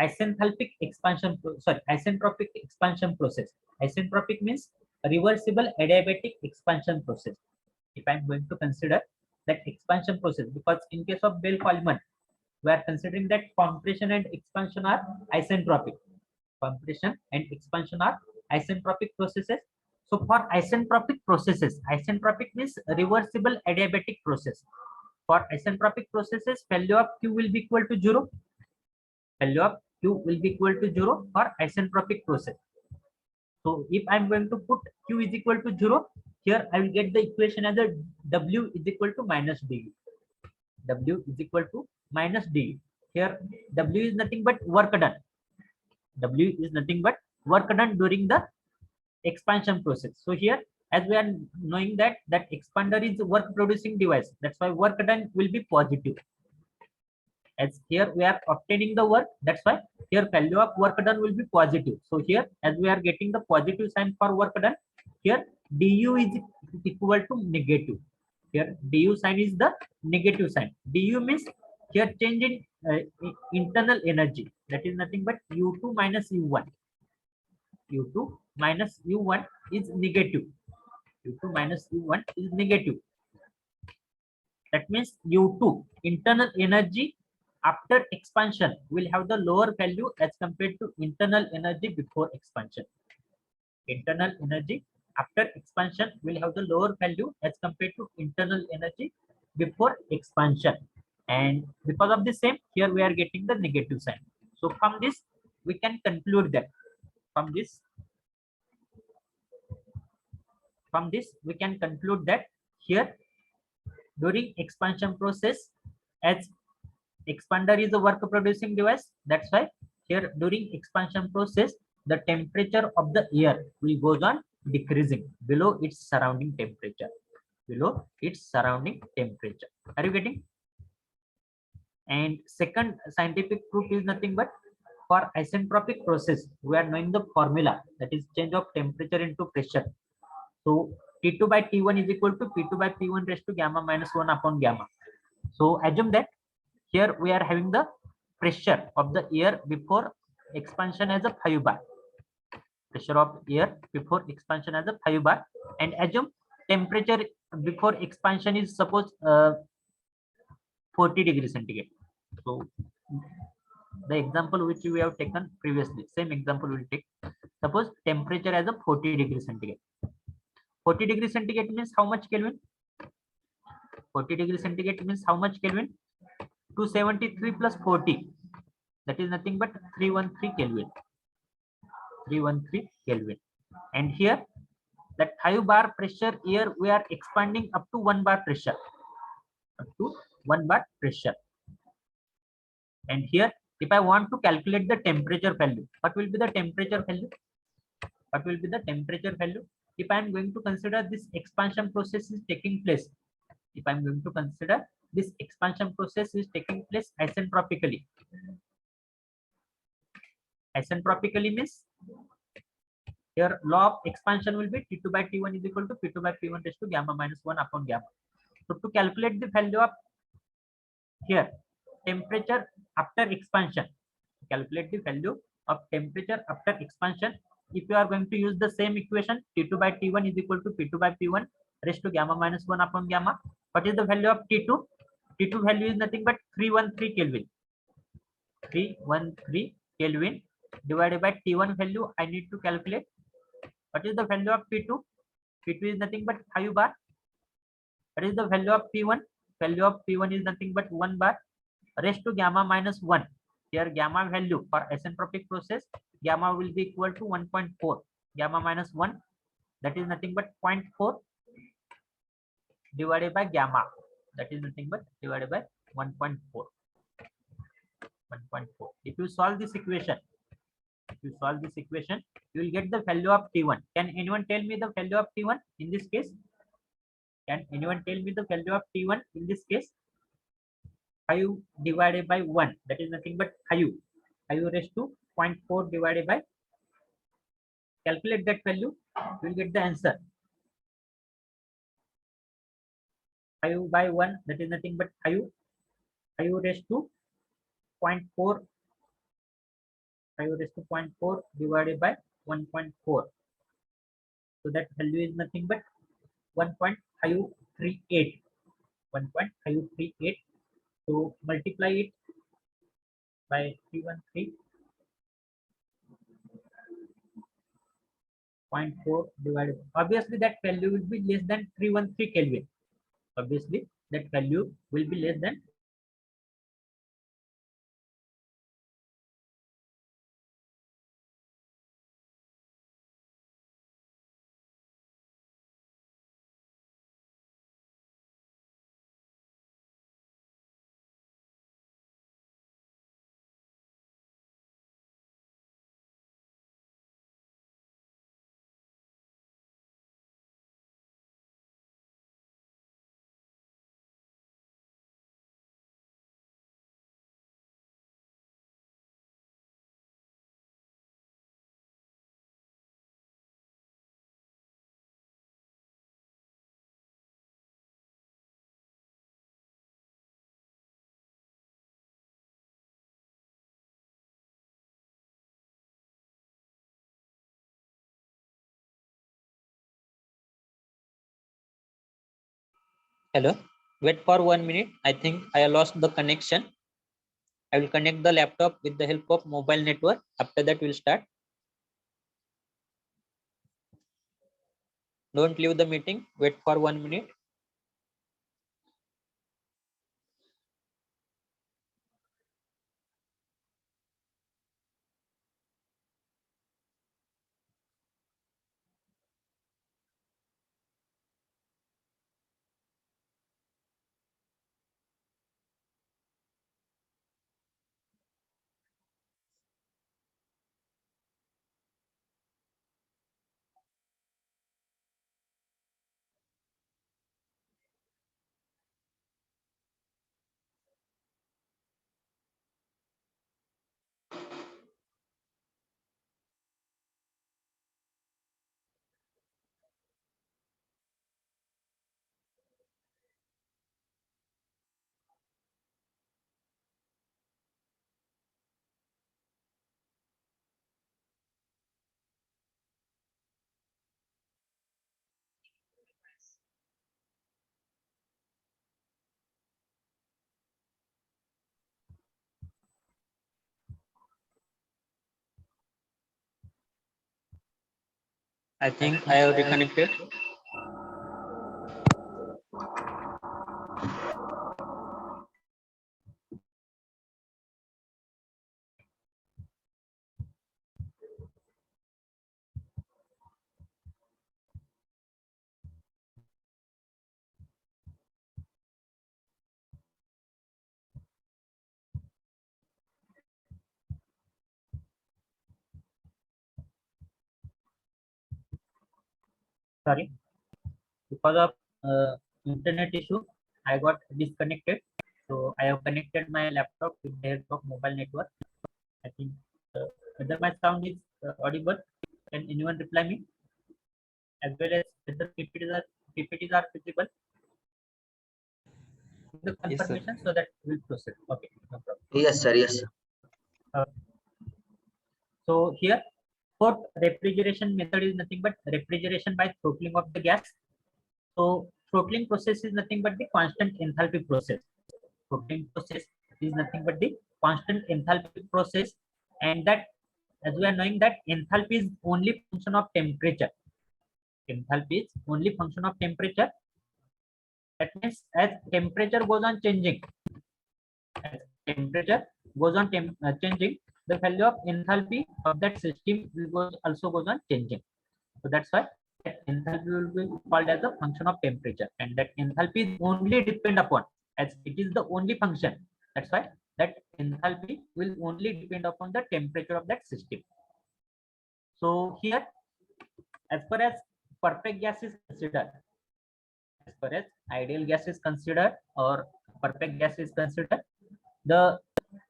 isentropic expansion process. Isentropic means reversible adiabatic expansion process. If I'm going to consider that expansion process, because in case of Bell-Coleman, we are considering that compression and expansion are isentropic. Compression and expansion are isentropic processes. So for isentropic processes, isentropic means reversible adiabatic process. For isentropic processes, value of Q will be equal to 0. Value of Q will be equal to 0 for isentropic process. So if I'm going to put Q is equal to 0, here I will get the equation as a W is equal to minus du. W is equal to minus du. Here W is nothing but work done. W is nothing but work done during the expansion process. So here, as we are knowing that expander is work producing device, that's why work done will be positive. As here we are obtaining the work, that's why here value of work done will be positive. So here, as we are getting the positive sign for work done, here du is equal to negative. Here du sign is the negative sign. Du means here change in internal energy, that is nothing but U2 minus U1. U2 minus U1 is negative. U2 minus U1 is negative. That means U2 internal energy after expansion will have the lower value as compared to internal energy before expansion. Internal energy after expansion will have the lower value as compared to internal energy before expansion. And because of the same, here we are getting the negative sign. So from this, we can conclude that from this we can conclude that here during expansion process, as expander is a work producing device, that's why here during expansion process the temperature of the air will goes on decreasing below its surrounding temperature. Are you getting? And second scientific proof is nothing but for isentropic process, we are knowing the formula, that is change of temperature into pressure. So T2 by T1 is equal to P2 by P1 raised to gamma minus 1 upon gamma. So assume that here we are having the pressure of the air before expansion as a 5 bar. Pressure of air before expansion as a 5 bar, and assume temperature before expansion is suppose 40 degrees centigrade. So The example which we have taken previously, same example we'll take. Suppose temperature as a 40 degree centigrade. 40 degree centigrade means how much Kelvin? 40 degree centigrade means how much Kelvin? 273 plus 40. That is nothing but 313 Kelvin. 313 Kelvin. And here, that 5 bar pressure, here we are expanding up to 1 bar pressure. Up to 1 bar pressure. And here, if I want to calculate the temperature value, what will be the temperature value? What will be the temperature value? If I am going to consider this expansion process is taking place, if I'm going to consider this expansion process is taking place isentropically. Isentropically means here law of expansion will be T2 by T1 is equal to P2 by P1 raised to gamma minus 1 upon gamma. So to calculate the value of here temperature after expansion, calculate the value of temperature after expansion. If you are going to use the same equation, T2 by T1 is equal to P2 by P1 raised to gamma minus 1 upon gamma. What is the value of T2? T2 value is nothing but 313 Kelvin. 313 Kelvin divided by T1 value I need to calculate. What is the value of P2? P2 is nothing but 5 bar. What is the value of P1? Value of P1 is nothing but 1 bar raised to gamma minus 1. Here gamma value for isentropic process, gamma will be equal to 1.4. Gamma minus 1, that is nothing but 0.4 divided by gamma. That is nothing but divided by 1.4. 1.4. If you solve this equation, you will get the value of T1. Can anyone tell me the value of T1 in this case? Can anyone tell me the value of T1 in this case? 5 divided by 1, that is nothing but 5. 5 raised to 0.4 divided by, calculate that value, you will get the answer. 5 by 1, that is nothing but 5. 5 raised to 0.4. 5 raised to 0.4 divided by 1.4. So that value is nothing but 1.538. 1.538. So multiply it by 313.4 divided. Obviously, that value will be less than 313 Kelvin. Obviously, that value will be less than. Hello, wait for 1 minute. I think I lost the connection. I will connect the laptop with the help of mobile network. After that, we'll start. Don't leave the meeting. Wait for 1 minute. I think I have reconnected. Sorry, because of internet issue, I got disconnected. So I have connected my laptop with the help of mobile network. I think whether my sound is audible. Can anyone reply me? As well as whether PPTs are visible. The Yes, sir. confirmation so that we'll proceed. Okay, no problem. Yes, sir. Yes, sir. Uh, so here, fourth refrigeration method is nothing but refrigeration by throttling of the gas. So throttling process is nothing but the constant enthalpy process. Throttling process is nothing but the constant enthalpy process, and that, as we are knowing, that enthalpy is only function of temperature. Enthalpy is only function of temperature. That means as temperature goes on changing, as temperature goes on changing, the value of enthalpy of that system will also goes on changing. So that's why that enthalpy will be called as a function of temperature, and that enthalpy is only depend upon, as it is the only function. That's why that enthalpy will only depend upon the temperature of that system. So here, as far as perfect gas is considered, as far as ideal gas is considered or perfect gas is considered, the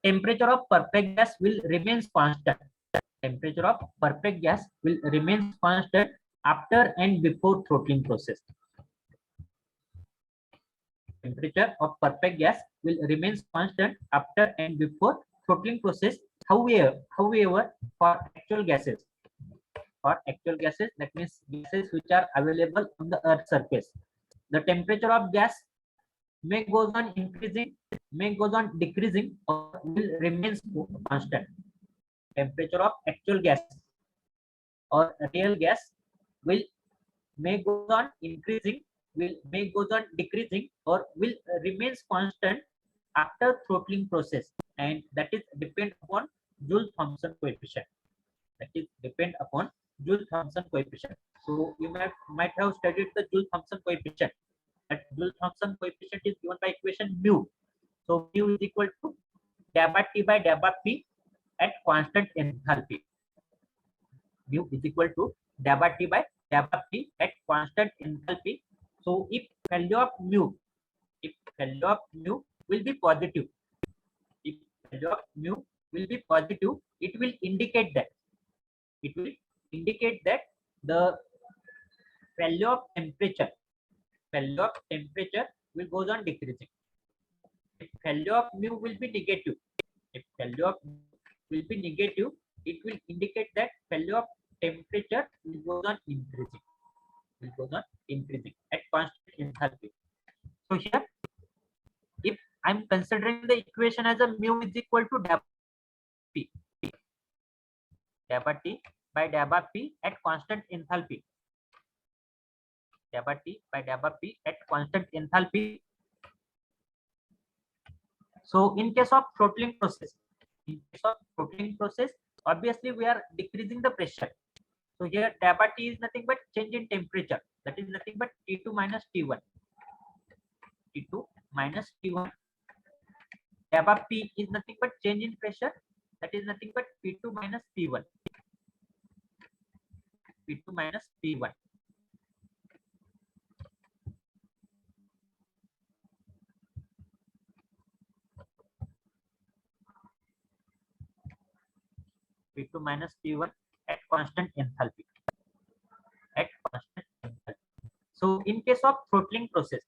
temperature of perfect gas will remain constant. Temperature of perfect gas will remain constant after and before throttling process. Temperature of perfect gas will remain constant after and before throttling process. However, for actual gases, that means gases which are available on the Earth's surface, the temperature of gas may goes on increasing, may goes on decreasing, or will remain constant. Temperature of actual gas or real gas will may goes on increasing, may goes on decreasing, or will remains constant after throttling process, and that is depend upon Joule-Thomson coefficient. That is depend upon Joule-Thomson coefficient. So you might have studied the Joule-Thomson coefficient. That Joule-Thomson coefficient is given by equation mu. So mu is equal to delta T by delta P at constant enthalpy. Mu is equal to delta T by delta P at constant enthalpy. So if value of mu, if value of mu will be positive, if value of mu will be positive, it will indicate that, it will indicate that the value of temperature, value of temperature will goes on decreasing. If value of mu will be negative, if value of mu will be negative, it will indicate that value of temperature will goes on increasing, will goes on increasing at constant enthalpy. So here, if I'm considering the equation as a mu is equal to delta P, delta T by delta P at constant enthalpy, delta T by delta P at constant enthalpy. So in case of throttling process, in case of throttling process, obviously we are decreasing the pressure. So here delta T is nothing but change in temperature. That is nothing but T2 minus T1. T2 minus T1. Delta P is nothing but change in pressure. That is nothing but P2 minus P1. P2 minus P1. P2 minus P1 at constant enthalpy. At constant enthalpy. So in case of throttling process,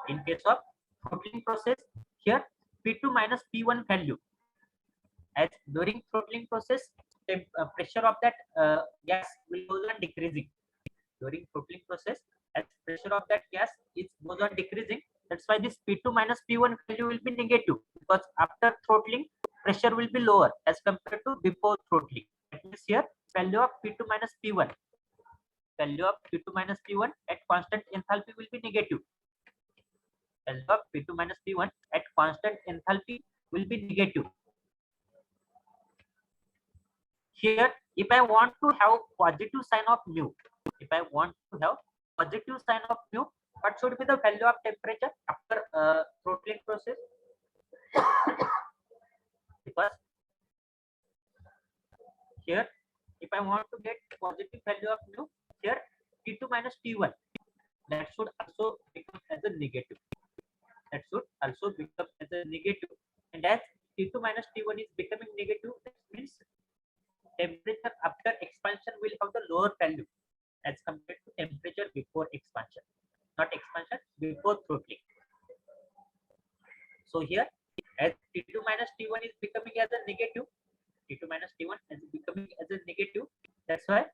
in case of throttling process, here P2 minus P1 value, as during throttling process, the pressure of that gas will go on decreasing. During throttling process, as pressure of that gas is goes on decreasing, that's why this P2 minus P1 value will be negative, because after throttling, pressure will be lower as compared to before throttling. That means here value of P2 minus P1 value of P2 minus P1 at constant enthalpy will be negative. Value of P2 minus P1 at constant enthalpy will be negative. Here, if I want to have positive sign of mu, if I want to have positive sign of mu, what should be the value of temperature after throttling process? Because here, if I want to get positive value of mu, here T2 minus T1, that should also become as a negative. That should also become as a negative. And as T2 minus T1 is becoming negative, that means temperature after expansion will have the lower value as compared to temperature before expansion, not expansion, before throttling. So here, as T2 minus T1 is becoming as a negative, T2 minus T1 is becoming as a negative, that's why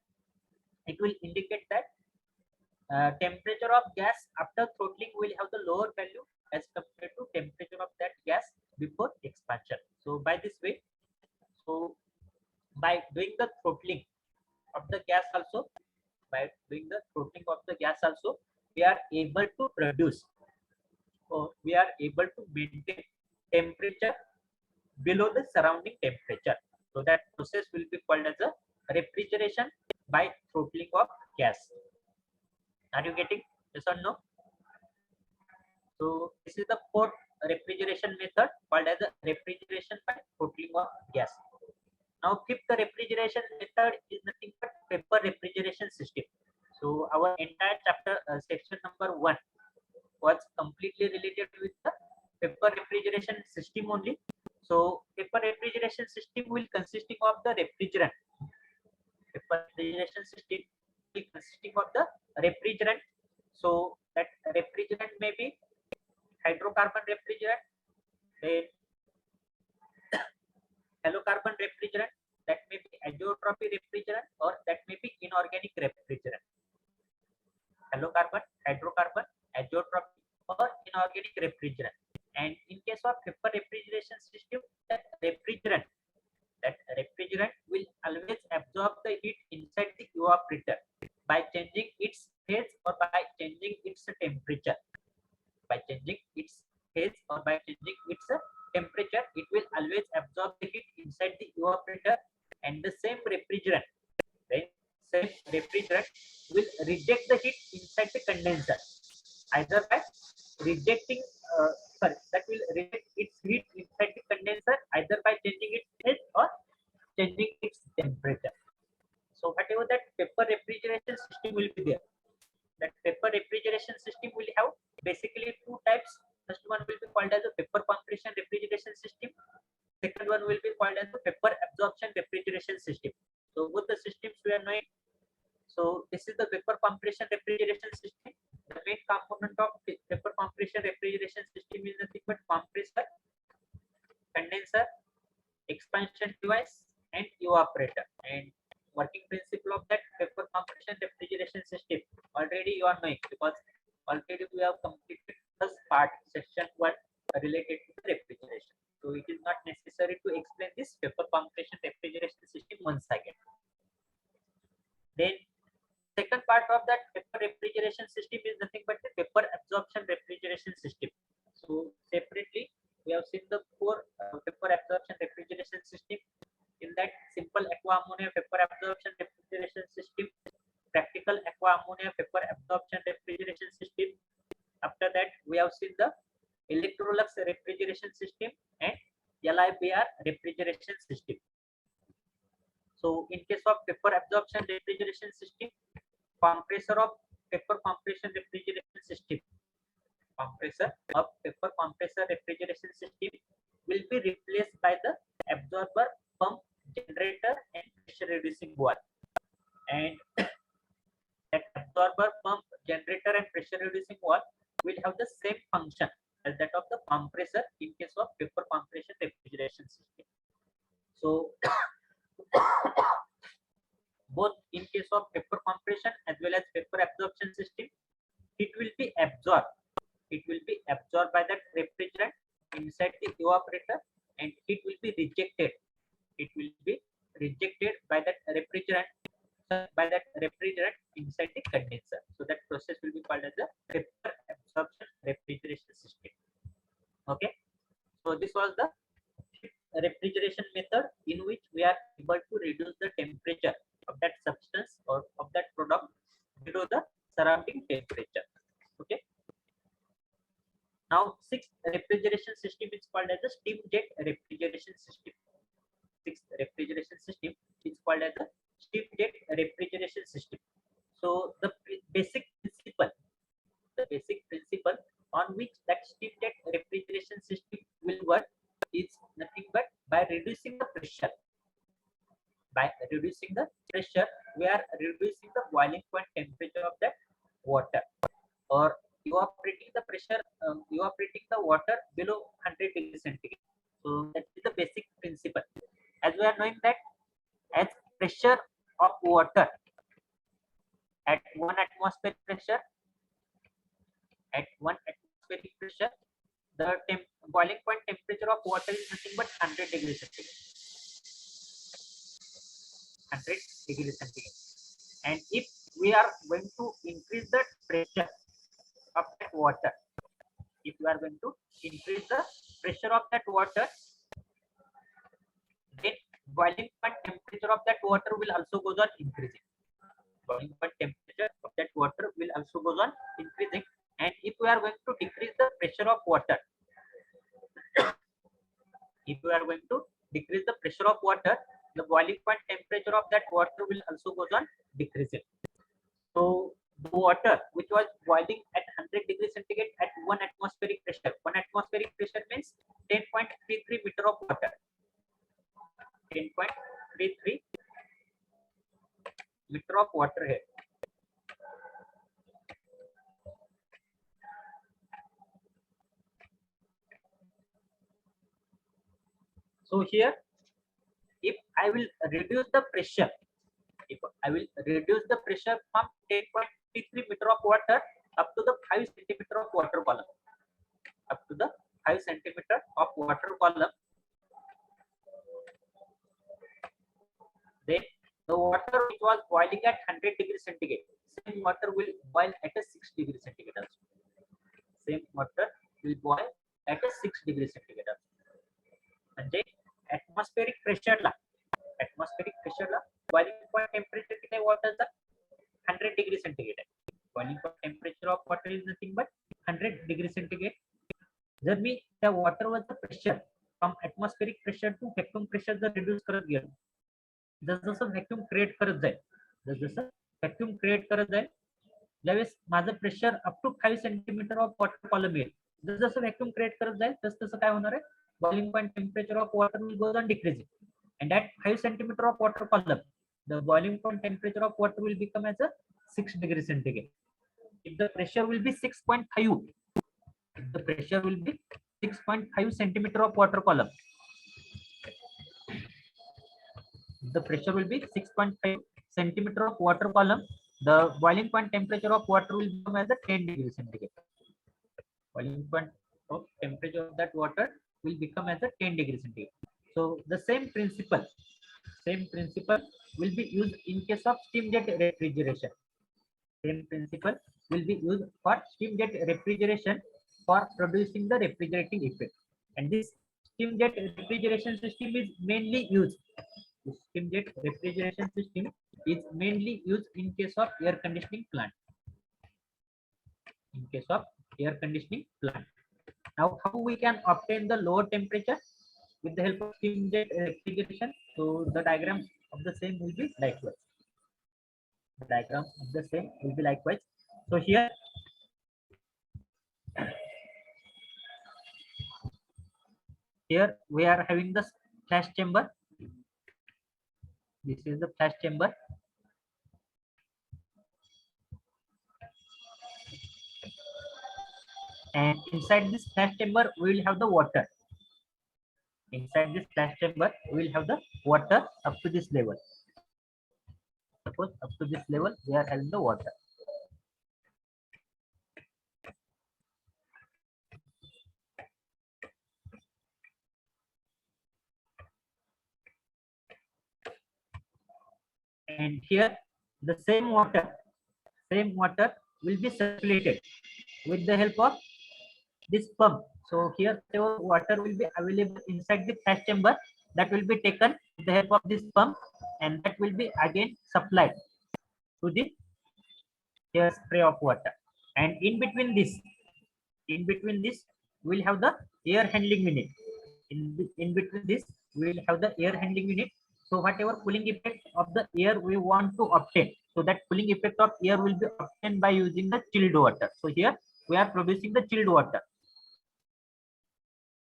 it will indicate that temperature of gas after throttling will have the lower value as compared to temperature of that gas before expansion. So by this way, so by doing the throttling of the gas also, we are able to produce, or we are able to maintain temperature below the surrounding temperature. So that process will be called as a refrigeration by throttling of gas. Are you getting? Yes or no? So this is the fourth refrigeration method called as a refrigeration by throttling of gas. Now fifth refrigeration method is nothing but vapor refrigeration system. So our entire chapter section number 1 was completely related with the vapor refrigeration system only. So vapor refrigeration system will consisting of the refrigerant. Vapor refrigeration system will consisting of the refrigerant. So that refrigerant may be hydrocarbon refrigerant, then halocarbon refrigerant, that may be azeotropy refrigerant, or that may be inorganic refrigerant. Halocarbon, hydrocarbon, azeotropy, or inorganic refrigerant. And in case of vapor refrigeration system, that refrigerant will always absorb the heat inside the evaporator by changing its phase or by changing its temperature. By changing its phase or by changing its temperature, it will always absorb the heat inside the evaporator, and the same refrigerant will reject the heat inside the condenser, either by rejecting that will reject its heat inside the condenser either by changing its phase or changing its temperature. So whatever that vapor refrigeration system will be there, that vapor refrigeration system will have basically two types. First one will be called as a vapor compression refrigeration system. Second one will be called as a vapor absorption refrigeration system. So both the systems we are knowing. So this is the vapor compression refrigeration system. The main component of vapor compression refrigeration system is nothing but compressor, condenser, expansion device, and evaporator. And working principle of that vapor compression refrigeration system already you are knowing, because already we have completed first part, section 1, related to the refrigeration. So it is not necessary to explain this vapor compression refrigeration system once again. Then second part of that vapor refrigeration system is nothing but the vapor absorption refrigeration system. So separately we have seen the four vapor absorption refrigeration system. In that, simple aqua ammonia vapor absorption refrigeration system, practical aqua ammonia vapor absorption refrigeration system. After that, we have seen the Electrolux refrigeration system and LIBR refrigeration system. So in case of vapor absorption refrigeration system, compressor of vapor compression refrigeration system, compressor of vapor compressor refrigeration system will be replaced by the absorber, pump, generator, and pressure reducing valve. And that absorber, pump, generator, and pressure reducing valve will have the same function as that of the compressor in case of vapor compression refrigeration system. So both in case of vapor compression as well as vapor absorption system, it will be absorbed. It will be absorbed by that refrigerant inside the evaporator, and it will be rejected. It will be rejected by that refrigerant. by that refrigerant inside the condenser. So that process will be called as a vapor absorption refrigeration system. Okay, so this was the refrigeration method in which we are able to reduce the temperature of that substance or of that product below the surrounding temperature. Okay. Now, sixth refrigeration system is called as the steam jet refrigeration system. Sixth refrigeration system is called as the steam jet refrigeration system. So the basic principle on which that steam jet refrigeration system will work is nothing but by reducing the pressure. By reducing the pressure, we are reducing the boiling point temperature of that water, or evaporating the pressure, evaporating the water below 100 degrees centigrade. So that is the basic principle. As we are knowing that as pressure of water at 1 atmospheric pressure, the boiling point temperature of water is nothing but 100 degrees centigrade. 100 degrees centigrade. And if we are going to increase the pressure of that water, if we are going to increase the pressure of that water, then boiling point temperature of that water will also goes on increasing. Boiling point temperature of that water will also goes on increasing. And if we are going to decrease the pressure of water, if we are going to decrease the pressure of water, the boiling point temperature of that water will also goes on decreasing. So the water which was boiling at 100 degrees centigrade at 1 atmospheric pressure. 1 atmospheric pressure means 10.33 meter of water. 10.33 meter of water here. So here, if I will reduce the pressure, from 10.33 meter of water up to the 5 centimeter of water column, then the water which was boiling at 100 degrees centigrade, same water will boil at a 6 degrees centigrade also. Same water will boil at a 6 degrees centigrade also. म्हणजे atmospheric pressure ला boiling point temperature किती water चा 100 degree centigrade आहे. Boiling point temperature of water is nothing but 100 degree centigrade. जर मी त्या water वरचं pressure from atmospheric pressure to vacuum pressure जर reduce करत गेलो, जसं vacuum create करत जाईल, ज्यावेळेस माझं pressure up to 5 centimetre of water column येईल, जसं व्हॅक्यूम क्रिएट करत जाईल तसं काय होणार आहे, boiling point temperature of water will goes on decreasing, and at 5 centimeter of water column the boiling point temperature of water will become as a 6 degree centigrade. If the pressure will be 6.5 centimeter of water column, the pressure will be 6.5 centimeter of water column, the boiling point temperature of water will become as a 10 degree centigrade. Boiling point of temperature of that water will become as a 10 degree centigrade. So the same principle will be used in case of steam jet refrigeration. Same principle will be used for steam jet refrigeration for producing the refrigerating effect. And this steam jet refrigeration system is mainly used. The steam jet refrigeration system is mainly used in case of air conditioning plant. Now, how we can obtain the lower temperature with the help of steam jet refrigeration? So the diagram of the same will be likewise. So here we are having the flash chamber. This is the flash chamber. And inside this flash chamber, we will have the water. Inside this flash chamber, we will have the water up to this level. Suppose up to this level, we are having the water. And here the same water will be circulated with the help of this pump. So here whatever water will be available inside the flash chamber, that will be taken with the help of this pump, and that will be again supplied to the air spray of water. And in between this, we'll have the air handling unit. In between this, we'll have the air handling unit. So whatever cooling effect of the air we want to obtain, so that cooling effect of air will be obtained by using the chilled water. So here we are producing the chilled water.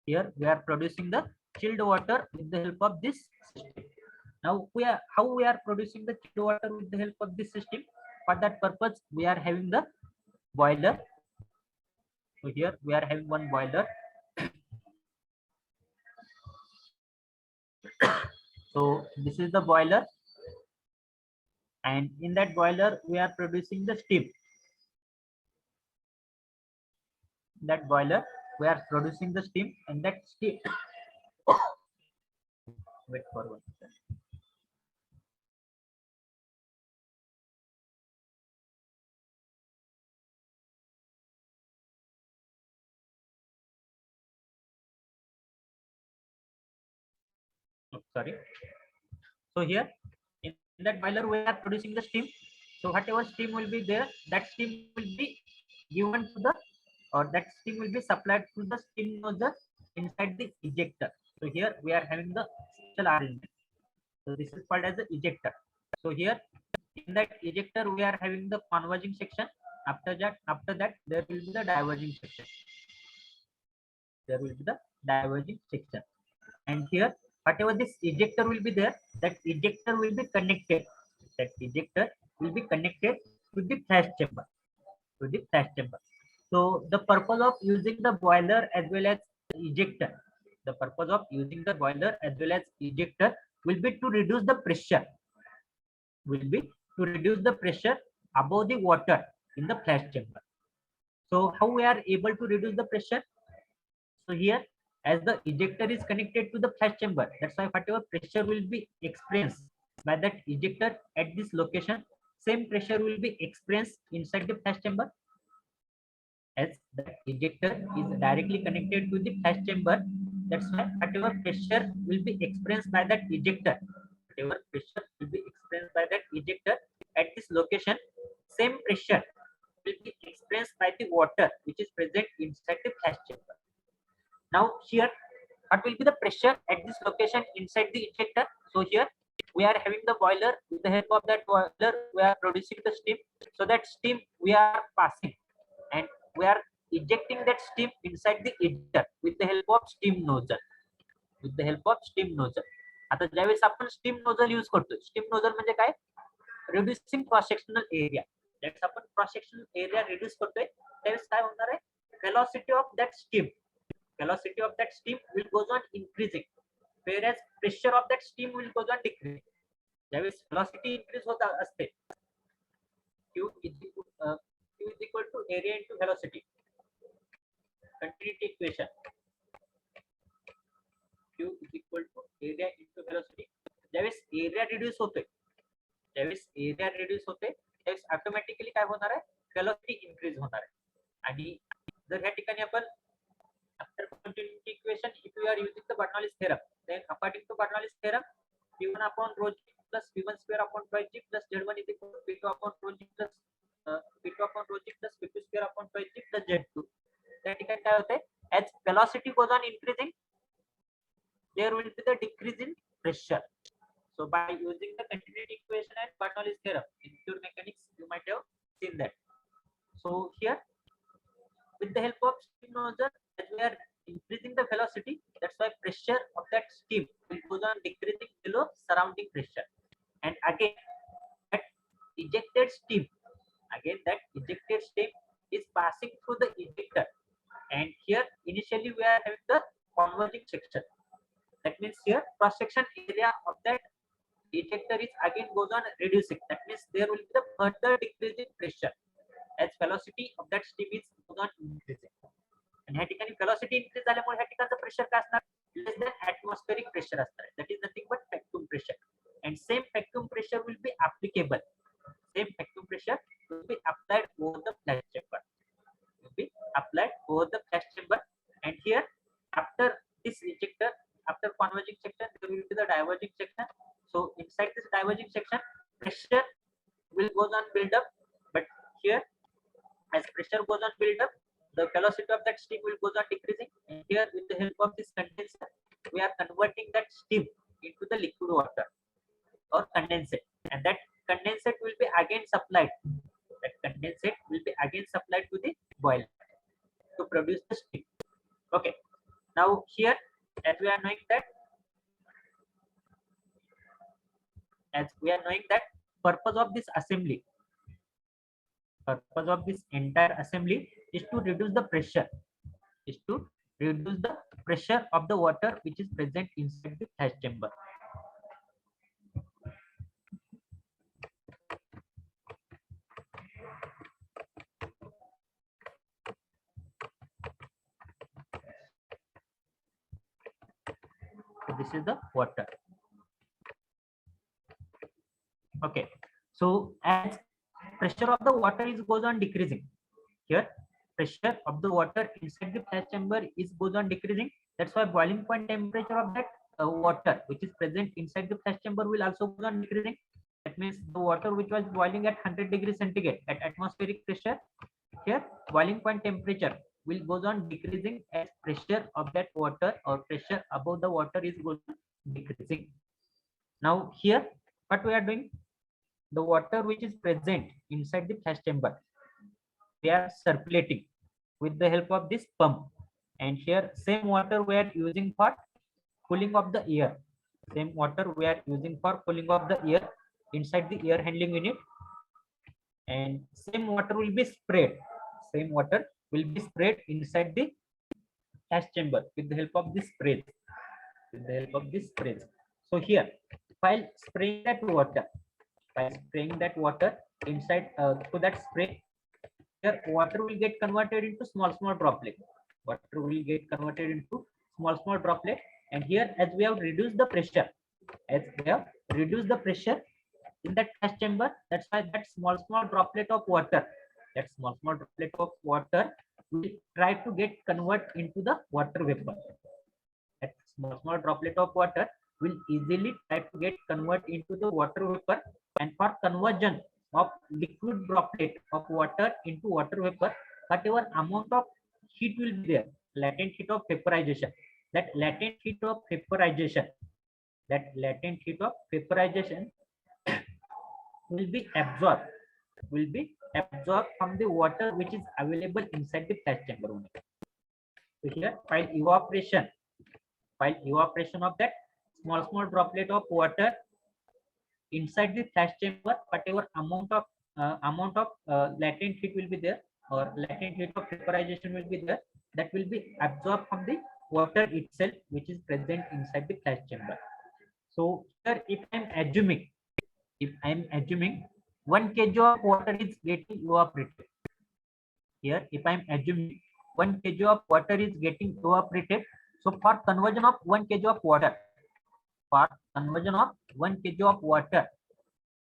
Here we are producing the chilled water with the help of this system. Now how we are producing the chilled water with the help of this system? For that purpose, we are having the boiler. So here we are having one boiler. So this is the boiler, and in that boiler we are producing the steam. That boiler we are producing the steam, and that steam. Wait for 1 second. Oh, sorry. So here in that boiler we are producing the steam. So whatever steam will be there, that steam will be given to the, or that steam will be supplied to the steam nozzle inside the ejector. So here we are having the special arrangement. So this is called as the ejector. So here in that ejector we are having the converging section. After that there will be the diverging section. There will be the diverging section. And here whatever this ejector will be there, that ejector will be connected. That ejector will be connected to the flash chamber. To the flash chamber. So the purpose of using the boiler as well as ejector, the purpose of using the boiler as well as ejector will be to reduce the pressure. Will be to reduce the pressure above the water in the flash chamber. So how we are able to reduce the pressure? So here, as the ejector is connected to the flash chamber, that's why whatever pressure will be experienced by that ejector at this location, same pressure will be experienced inside the flash chamber. As the ejector is directly connected to the flash chamber, that's why whatever pressure will be experienced by that ejector, whatever pressure will be experienced by that ejector at this location, same pressure will be experienced by the water which is present inside the flash chamber. Now here, what will be the pressure at this location inside the ejector? So here we are having the boiler. With the help of that boiler, we are producing the steam. So that steam we are passing, and we are ejecting that steam inside the ejector with the help of steam nozzle. With the help of steam nozzle. आता ज्यावेळेस आपण steam nozzle use करतो, steam nozzle म्हणजे काय? Reducing cross sectional area. ज्यावेळेस आपण cross sectional area reduce करतोय, त्यावेळेस काय होणार आहे? Velocity of that steam, velocity of that steam will goes on increasing, whereas pressure of that steam will goes on decreasing. ज्यावेळेस velocity increase होत असते, q is equal to area into velocity. Continuity equation, q is equal to area into velocity. ज्यावेळेस area reduce होतोय, ज्यावेळेस area reduce होते, त्यावेळेस automatically काय होणार आहे? velocity increase होणार आहे. आणि जर ह्या ठिकाणी आपण after continuity equation, if we are using the Bernoulli's theorem, then according to Bernoulli's theorem, p1 upon rho g plus p1 square upon 5g plus z1 is equal to p2 upon rho g plus p2 upon rho g plus p2 square upon 5g plus z2. त्या ठिकाणी काय होते? As velocity goes on increasing, there will be the decrease in pressure. So by using the continuity equation and Bernoulli's theorem in pure mechanics, you might have seen that. So here, with the help of steam nozzle, as we are increasing the velocity, that's why pressure of that steam will goes on decreasing below surrounding pressure. And again that ejected steam is passing through the ejector, and here initially we are having the converging section. That means here cross section area of that ejector is again goes on reducing. That means there will be the further decreasing pressure as velocity of that steam is goes on increasing. आणि ह्या ठिकाणी velocity increase झाल्यामुळे ह्या ठिकाणचं pressure काय असणार? Less than atmospheric pressure असणार. That is nothing but vacuum pressure. And same vacuum pressure will be applicable pressure will be applied over the flash chamber. Will be applied over the flash chamber, and here after this injector, after converging section, there will be the diverging section. So inside this diverging section, pressure will goes on build up, but here as pressure goes on build up, the velocity of that steam will goes on decreasing, and here with the help of this condenser, we are converting that steam into the liquid water or condensate, and that condensate will be again supplied. That condensate will be again supplied to the boiler to produce the steam. Okay. Now here, as we are knowing that, purpose of this assembly, purpose of this entire assembly is to reduce the pressure, is to reduce the pressure of the water which is present inside the flash chamber. So this is the water. Okay. So as pressure of the water is goes on decreasing, here pressure of the water inside the flash chamber is goes on decreasing. That's why boiling point temperature of that water which is present inside the flash chamber will also go on decreasing. That means the water which was boiling at 100 degrees centigrade at atmospheric pressure, here boiling point temperature will goes on decreasing as pressure of that water or pressure above the water is goes on decreasing. Now here what we are doing, the water which is present inside the flash chamber, they are circulating with the help of this pump, and here same water we are using for cooling of the air, same water we are using for cooling of the air inside the air handling unit, and same water will be sprayed, same water will be sprayed inside the flash chamber with the help of this spray, with the help of this spray. So here while spraying that water, by spraying that water inside to that spray, here water will get converted into small droplet. Water will get converted into small droplet, and here as we have reduced the pressure, as we have reduced the pressure in that flash chamber, that's why that small droplet of water, that small droplet of water will try to get convert into the water vapor. That small droplet of water will easily try to get convert into the water vapor, and for conversion of liquid droplet of water into water vapor, whatever amount of heat will be there, latent heat of vaporization, that latent heat of vaporization, that latent heat of vaporization will be absorbed, from the water which is available inside the flash chamber only. So here while evaporation of that small droplet of water inside the flash chamber, whatever amount of latent heat will be there, or latent heat of vaporization will be there, that will be absorbed from the water itself which is present inside the flash chamber. So here if I am assuming 1 kg of water is getting evaporated, here if I am assuming 1 kg of water is getting evaporated, so for conversion of 1 kg of water, for conversion of 1 kg of water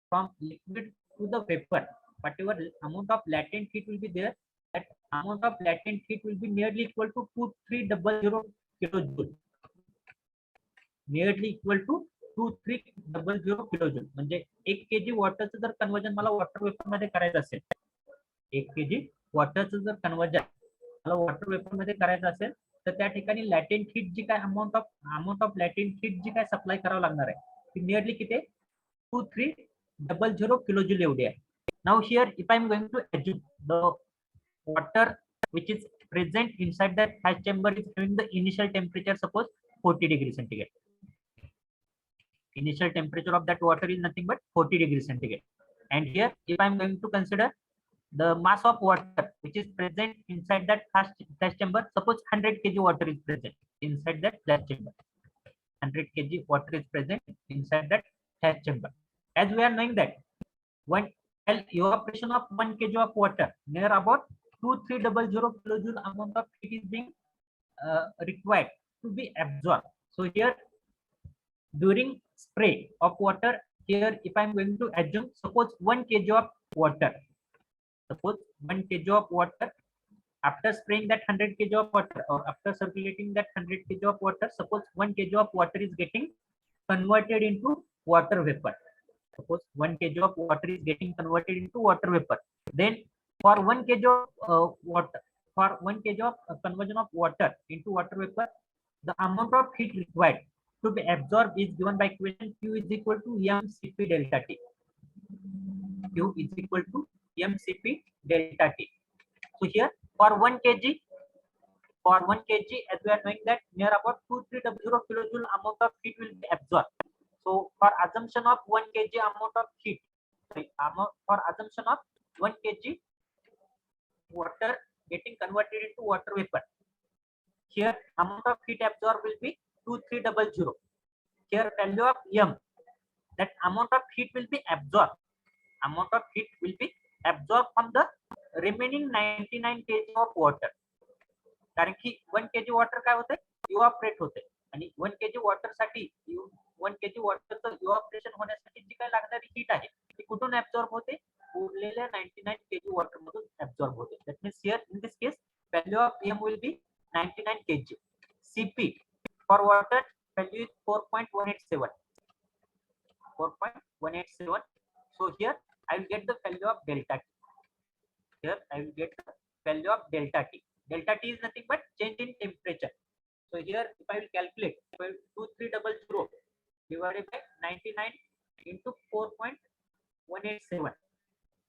from liquid to the vapor, whatever amount of latent heat will be there, that amount of latent heat will be nearly equal to 2300 kilojoule, nearly equal to 2300 kilojoule. म्हणजे 1 kg वॉटरचं जर conversion मला water vapour मध्ये करायचं असेल, 1 kg वॉटरचं जर conversion मला water vapour मध्ये करायचं असेल, तर त्या ठिकाणी लॅटेंट हीट जी काय अमाऊंट ऑफ लॅटेंट हीट जी काय सप्लाय करावं लागणार आहे, ती नियरली किती 2300 kilojule एवढी आहे. Now here if I am going to assume the water which is present inside that flash chamber is having the initial temperature, suppose 40 degrees centigrade. Initial temperature of that water is nothing but 40 degrees centigrade. And here if I am going to consider the mass of water which is present inside that flash chamber, suppose 100 kg water is present inside that flash chamber, 100 kg water is present inside that flash chamber. As we are knowing that one evaporation of 1 kg of water, near about 2300 kilojoule amount of heat is being required to be absorbed. So here during spray of water here if I'm going to assume, suppose 1 kg of water, suppose 1 kg of water, after spraying that 100 kg of water or after circulating that 100 kg of water, suppose 1 kg of water is getting converted into water vapor. Suppose 1 kg of water is getting converted into water vapor. Then for 1 kg of water, for 1 kg of conversion of water into water vapor, the amount of heat required to be absorbed is given by equation Q is equal to mCp delta T. Q is equal to mCp delta T. So here for 1 kg, as we are knowing that near about 2300 kilojoule amount of heat will be absorbed. So for assumption of 1 kg amount of heat, for assumption of 1 kg water getting converted into water vapor, here amount of heat absorbed will be 2300. Here value of m, that amount of heat will be absorbed. Amount of heat will be absorbed from the remaining 99 kg of water. कारण की 1 kg water काय होते, evaporate होते आणि 1 kg water साठी 1 kg वॉटरचं evaporation होण्यासाठी जी काय लागणारी हीट आहे ती कुठून ऍब्सॉर्ब होते, उरलेल्या 99 kg वॉटर मधून ऍब्सॉर्ब होते. That means here in this case value of m will be 99 kg. Cp for water value is 4.187. 4.187. So here I will get the value of delta T. Here I will get the value of delta T. Delta T is nothing but change in temperature. So here if I will calculate 2300 divided by 99 into 4.187.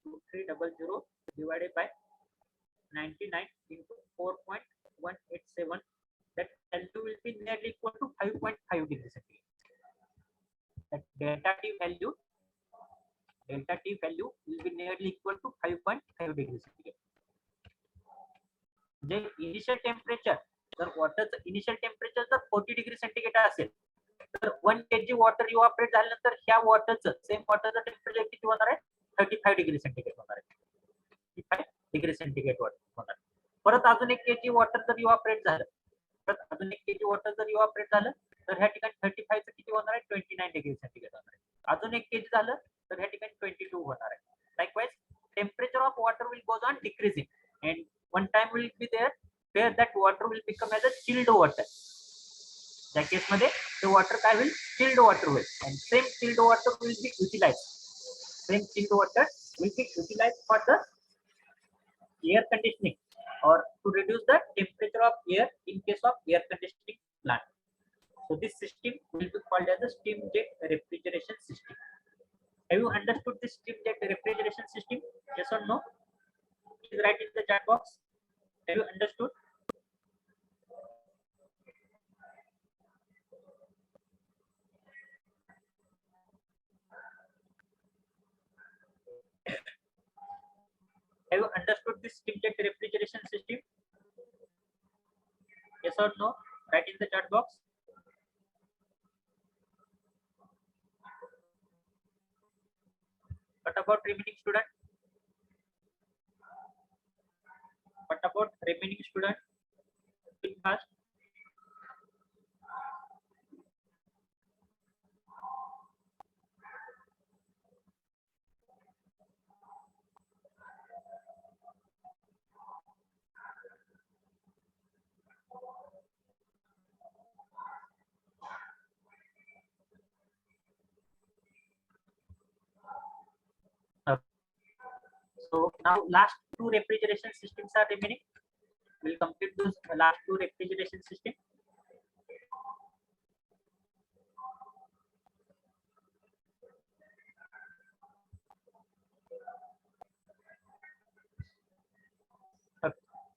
2300 divided by 99 into 4.187. That value will be nearly equal to 5.5 degrees centigrade. That delta T value will be nearly equal to 5.5 degrees centigrade. J initial temperature, जर वॉटरचं initial temperature जर 40 degree centigrade असेल तर 1 kg water evaporate झाल्यानंतर ह्या वॉटरचं same वॉटरचं temperature किती होणार आहे, 35 degree centigrade होणार आहे. 35 डिग्री सेंटीग्रेड होणार. परत अजून 1 kg वॉटर जर इव्हॅपोरेट झालं, तर ह्या ठिकाणी 35 चं किती होणार आहे, 29 डिग्री सेंटीग्रेड होणार आहे. अजून 1 kg झालं तर ह्या ठिकाणी 22 होणार आहे. Likewise temperature of water will goes on decreasing and one time will be there where that water will become as a chilled water. त्या केस मध्ये the water काय होईल, chilled water होईल and same chilled water will be utilized. Same chilled water will be utilized for the air conditioning or to reduce the temperature of air in case of air conditioning plant. So this system will be called as the steam jet refrigeration system. Have you understood this steam jet refrigeration system? Yes or no? Please write in the chat box. Have you understood? Have you understood this steam jet refrigeration system? Yes or no? Write in the chat box. What about remaining student? What about remaining student? Think fast. So now last two refrigeration systems are remaining. We'll complete those last two refrigeration systems.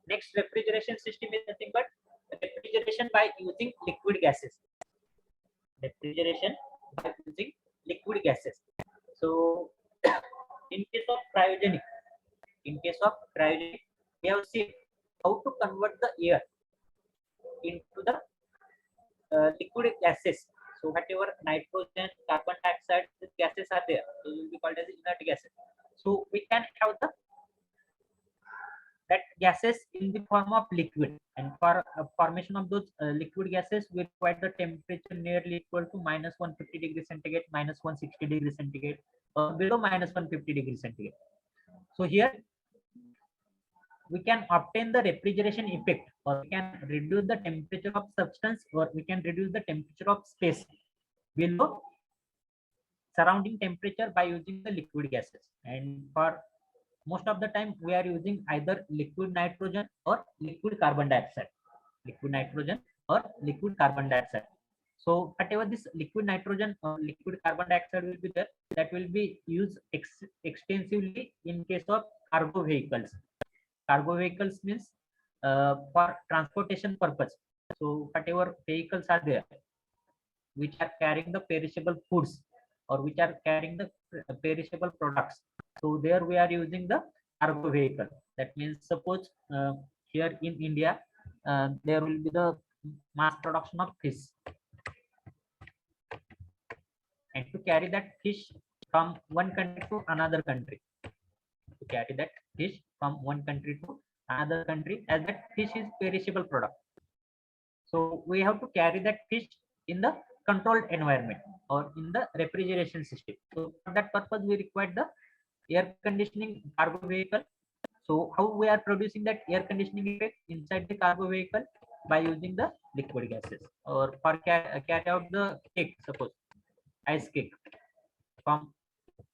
Next refrigeration system is nothing but refrigeration by using liquid gases. Refrigeration by using liquid gases. So in case of cryogenic, we have seen how to convert the air into the liquid gases. So whatever nitrogen, carbon dioxide, these gases are there, those will be called as inert gases. So we can have the that gases in the form of liquid, and for formation of those liquid gases we require the temperature nearly equal to minus 150 degrees centigrade, minus 160 degrees centigrade, or below minus 150 degrees centigrade. So here we can obtain the refrigeration effect, or we can reduce the temperature of substance, or we can reduce the temperature of space below surrounding temperature by using the liquid gases. And for most of the time we are using either liquid nitrogen or liquid carbon dioxide, liquid nitrogen or liquid carbon dioxide. So whatever this liquid nitrogen or liquid carbon dioxide will be there, that will be used extensively in case of cargo vehicles. Cargo vehicles means for transportation purpose. So whatever vehicles are there which are carrying the perishable foods, or which are carrying the perishable products, so there we are using the cargo vehicle. That means suppose here in India there will be the mass production of fish, and to carry that fish from one country to another country, to carry that fish from one country to another country, as that fish is perishable product, so we have to carry that fish in the controlled environment or in the refrigeration system. So for that purpose we require the air conditioning cargo vehicle. So how we are producing that air conditioning effect inside the cargo vehicle? By using the liquid gases. Or for carry out the cake, suppose ice cake from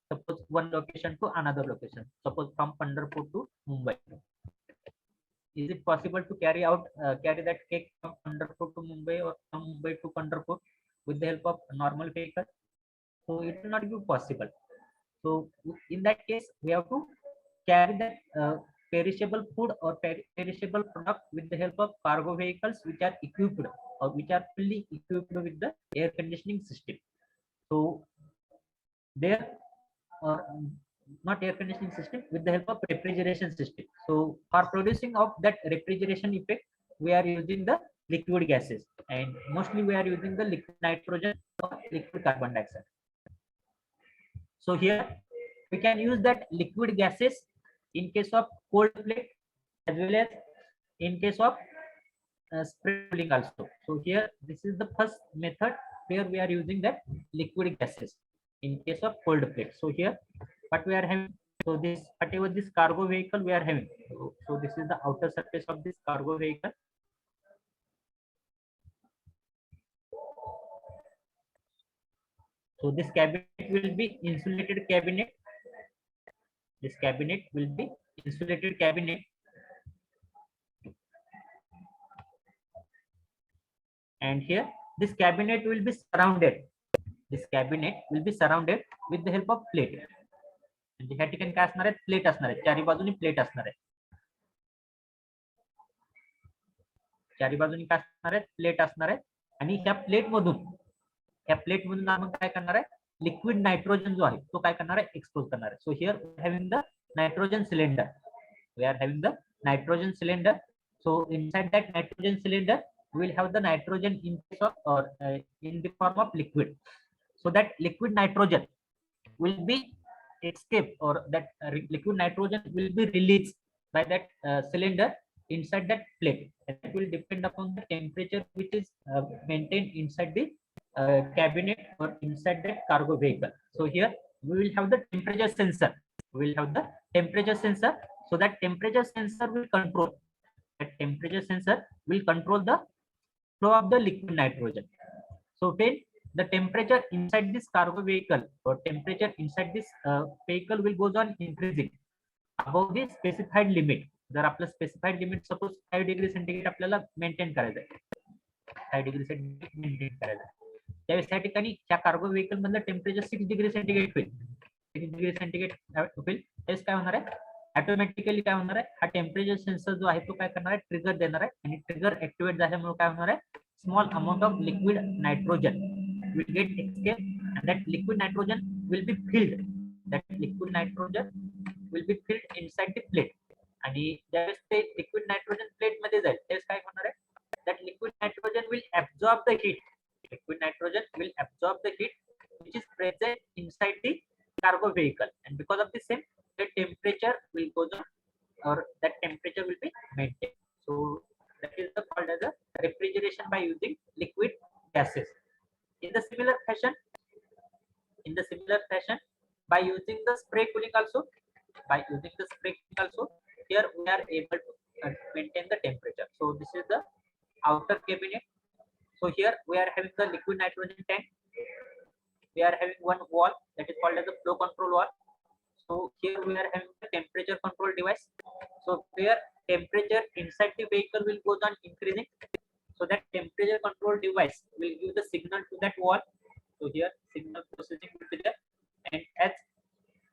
suppose one location to another location, suppose from Pandharpur to Mumbai. Is it possible to carry that cake from Pandharpur to Mumbai, or from Mumbai to Pandharpur with the help of a normal vehicle? So it will not be possible. So in that case we have to carry that perishable food or perishable product with the help of cargo vehicles which are equipped, or which are fully equipped with the air conditioning system. So there, or not air conditioning system, with the help of refrigeration system. So for producing of that refrigeration effect we are using the liquid gases, and mostly we are using the liquid nitrogen or liquid carbon dioxide. So here we can use that liquid gases in case of cold plate, as well as in case of spray cooling also. So here this is the first method where we are using that liquid gases in case of cold plate. So here what we are having, so this whatever this cargo vehicle we are having, so this is the outer surface of this cargo vehicle. So this cabinet will be insulated cabinet. This cabinet will be insulated cabinet, and here this cabinet will be surrounded. This cabinet will be surrounded with the help of plate. म्हणजे ह्या ठिकाणी काय असणार आहे, plate असणार आहे, चारी बाजूनी plate असणार आहे, चारी बाजूनी काय असणार आहे, प्लेट असणार आहे. आणि ह्या प्लेट मधून आपण काय करणार आहे, लिक्विड नायट्रोजन जो आहे तो काय करणार आहे, एक्सपोज करणार आहे. So here having the nitrogen cylinder, we are having the nitrogen cylinder. So inside that nitrogen cylinder we will have the nitrogen in case of, or in the form of liquid. So that liquid nitrogen will be escape, or that liquid nitrogen will be released by that cylinder inside that plate, and it will depend upon the temperature which is maintained inside the cabinet or inside that cargo vehicle. So here we will have the temperature sensor, we will have the temperature sensor. So that temperature sensor will control, that temperature sensor will control the flow of the liquid nitrogen. So when the temperature inside this cargo vehicle, or temperature inside this vehicle will goes on increasing above the specified limit. जर आपलं specified limit suppose 5 degree centigrade आपल्याला maintain करायचं आहे, 5 degree centigrade maintain करायचं आहे, त्यावेळेस त्या ठिकाणी त्या कार्गो व्हेकल मधलं टेम्परेचर 6 डिग्री सेंटीग्रेड होईल, 6 डिग्री सेंटीग्रेड होईल. त्यावेळेस काय होणार आहे, ऑटोमॅटिकली काय होणार आहे, हा टेम्परेचर सेन्सर जो आहे तो काय करणार आहे, ट्रिगर देणार आहे, आणि ट्रिगर ऍक्टिव्हेट झाल्यामुळे काय होणार आहे, small amount of liquid nitrogen will get escape, and that liquid nitrogen will be filled, that liquid nitrogen will be filled inside the plate. आणि ज्यावेळेस ते लिक्विड नायट्रोजन प्लेट मध्ये जाईल त्यावेळेस काय होणार आहे, that liquid nitrogen will absorb the heat, liquid nitrogen will absorb the heat which is present inside the cargo vehicle, and because of the same the temperature will go down or that temperature will be maintained. So that is the called as a refrigeration by using liquid gases. In the similar fashion, by using the spray cooling also, here we are able to maintain the temperature. So this is the outer cabinet. So here we are having the liquid nitrogen tank. We are having one wall that is called as a flow control wall. So here we are having the temperature control device. So here temperature inside the vehicle will go on increasing. So that temperature control device will give the signal to that wall. So here signal processing will be there, and as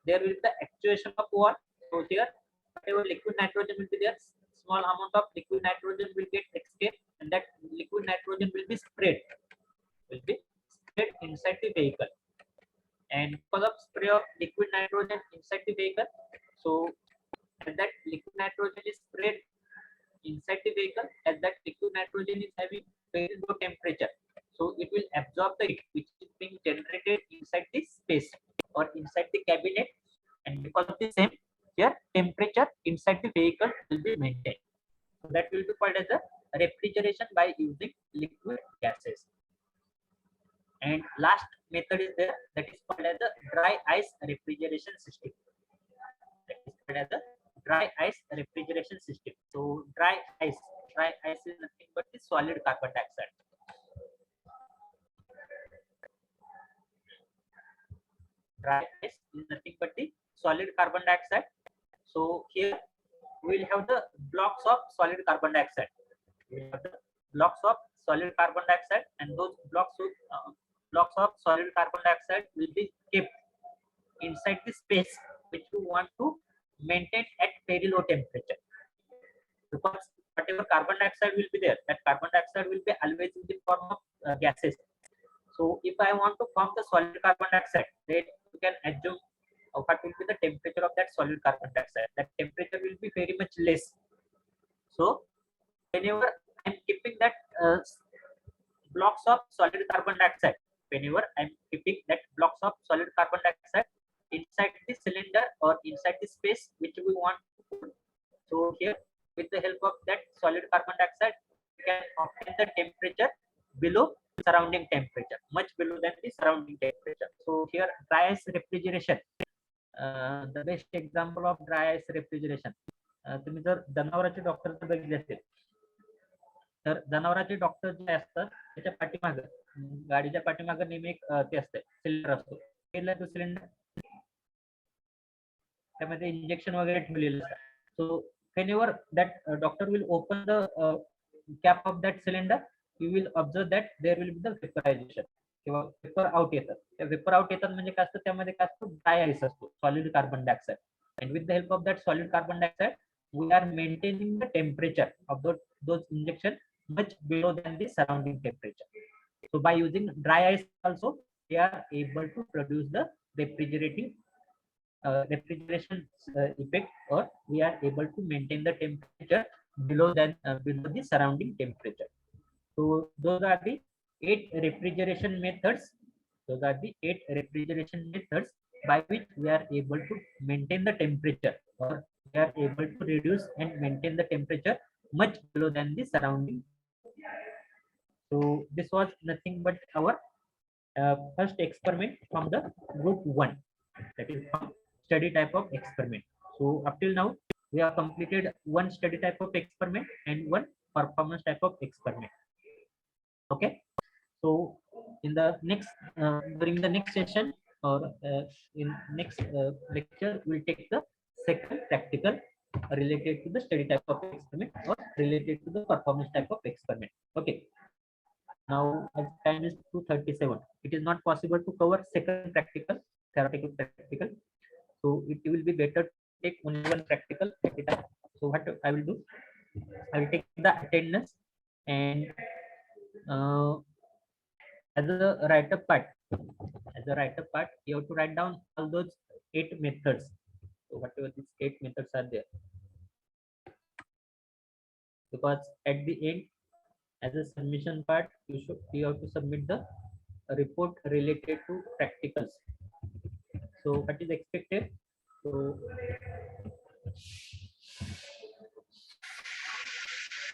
there will be the actuation of wall. So here whatever liquid nitrogen will be there, small amount of liquid nitrogen will get escaped, and that liquid nitrogen will be sprayed inside the vehicle. And because of spray of liquid nitrogen inside the vehicle, so as that liquid nitrogen is sprayed inside the vehicle, as that liquid nitrogen is having very low temperature, so it will absorb the heat which is being generated inside the space or inside the cabinet, and because of the same, here temperature inside the vehicle will be maintained. So that will be called as a refrigeration by using liquid gases. And last method is there, that is called as the dry ice refrigeration system. That is called as the dry ice refrigeration system. So dry ice is nothing but the solid carbon dioxide. Dry ice is nothing but the solid carbon dioxide. So here we will have the blocks of solid carbon dioxide. We have the blocks of solid carbon dioxide, and those blocks of solid carbon dioxide will be kept inside the space which you want to maintain at very low temperature. Because whatever carbon dioxide will be there, that carbon dioxide will be always in the form of gases. So if I want to form the solid carbon dioxide, then you can assume what will be the temperature of that solid carbon dioxide. That temperature will be very much less. So whenever I'm keeping that blocks of solid carbon dioxide, inside the cylinder or inside the space which we want to put. So here, with the help of that solid carbon dioxide, we can obtain the temperature below surrounding temperature, much below than the surrounding temperature. So here, dry ice refrigeration, the best example of dry ice refrigeration. तुम्ही जर जनावरांचे doctor बघितले असेल, तर जनावरांचे doctor जे असतात त्याच्या पाठीमागं गाडीच्या पाठीमागं नेहमी एक ते असते सिलेंडर असतो. तो सिलेंडर त्यामध्ये इंजेक्शन वगैरे ठेवलेलं असतं. सो whenever that doctor will open the cap of that cylinder, you will observe that there will be the vaporization किंवा वेपर आउट येतात. त्या वेपर आउट येतात म्हणजे काय असतं, त्यामध्ये काय असतं, ड्राय आईस असतो, solid carbon dioxide. and with the help of that solid carbon dioxide, we are maintaining the temperature of those injection much below than the surrounding temperature. So by using dry ice also, we are able to produce the refrigeration effect, or we are able to maintain the temperature below the surrounding temperature. So those are the 8 refrigeration methods. By which we are able to maintain the temperature, or we are able to reduce and maintain the temperature much below than the surrounding. So this was nothing but our first experiment from the group 1, that is from study type of experiment. So up till now we have completed one study type of experiment and one performance type of experiment. Okay, so in the next during the next session, or in next lecture, we'll take the second practical related to the study type of experiment or related to the performance type of experiment. Okay, now as time is 2:37, it is not possible to cover second theoretical practical, so it will be better to take only one practical at a time. So what I will do, I will take the attendance, and as a write-up part, you have to write down all those 8 methods. So whatever these 8 methods are there, because at the end, as a submission part, you have to submit the report related to practicals. So what is expected? So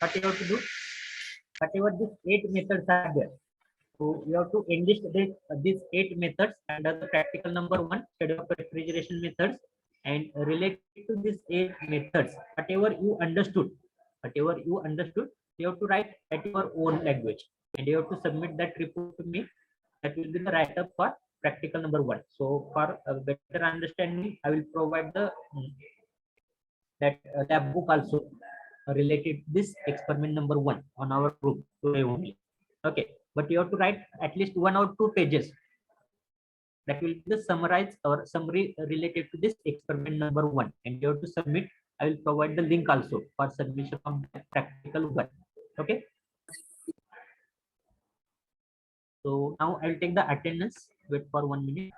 what you have to do, whatever these 8 methods are there, so you have to enlist these 8 methods under the practical number 1, study of refrigeration methods, and related to these 8 methods, whatever you understood, you have to write at your own language, and you have to submit that report to me. That will be the write up for practical number 1. So for a better understanding, I will provide the that lab book also related this experiment number 1 on our group today only. Okay, but you have to write at least 1 or 2 pages. That will be the summarize or summary related to this experiment number 1, and you have to submit. I will provide the link also for submission of the practical 1. Okay, so now I'll take the attendance. Wait for 1 minute.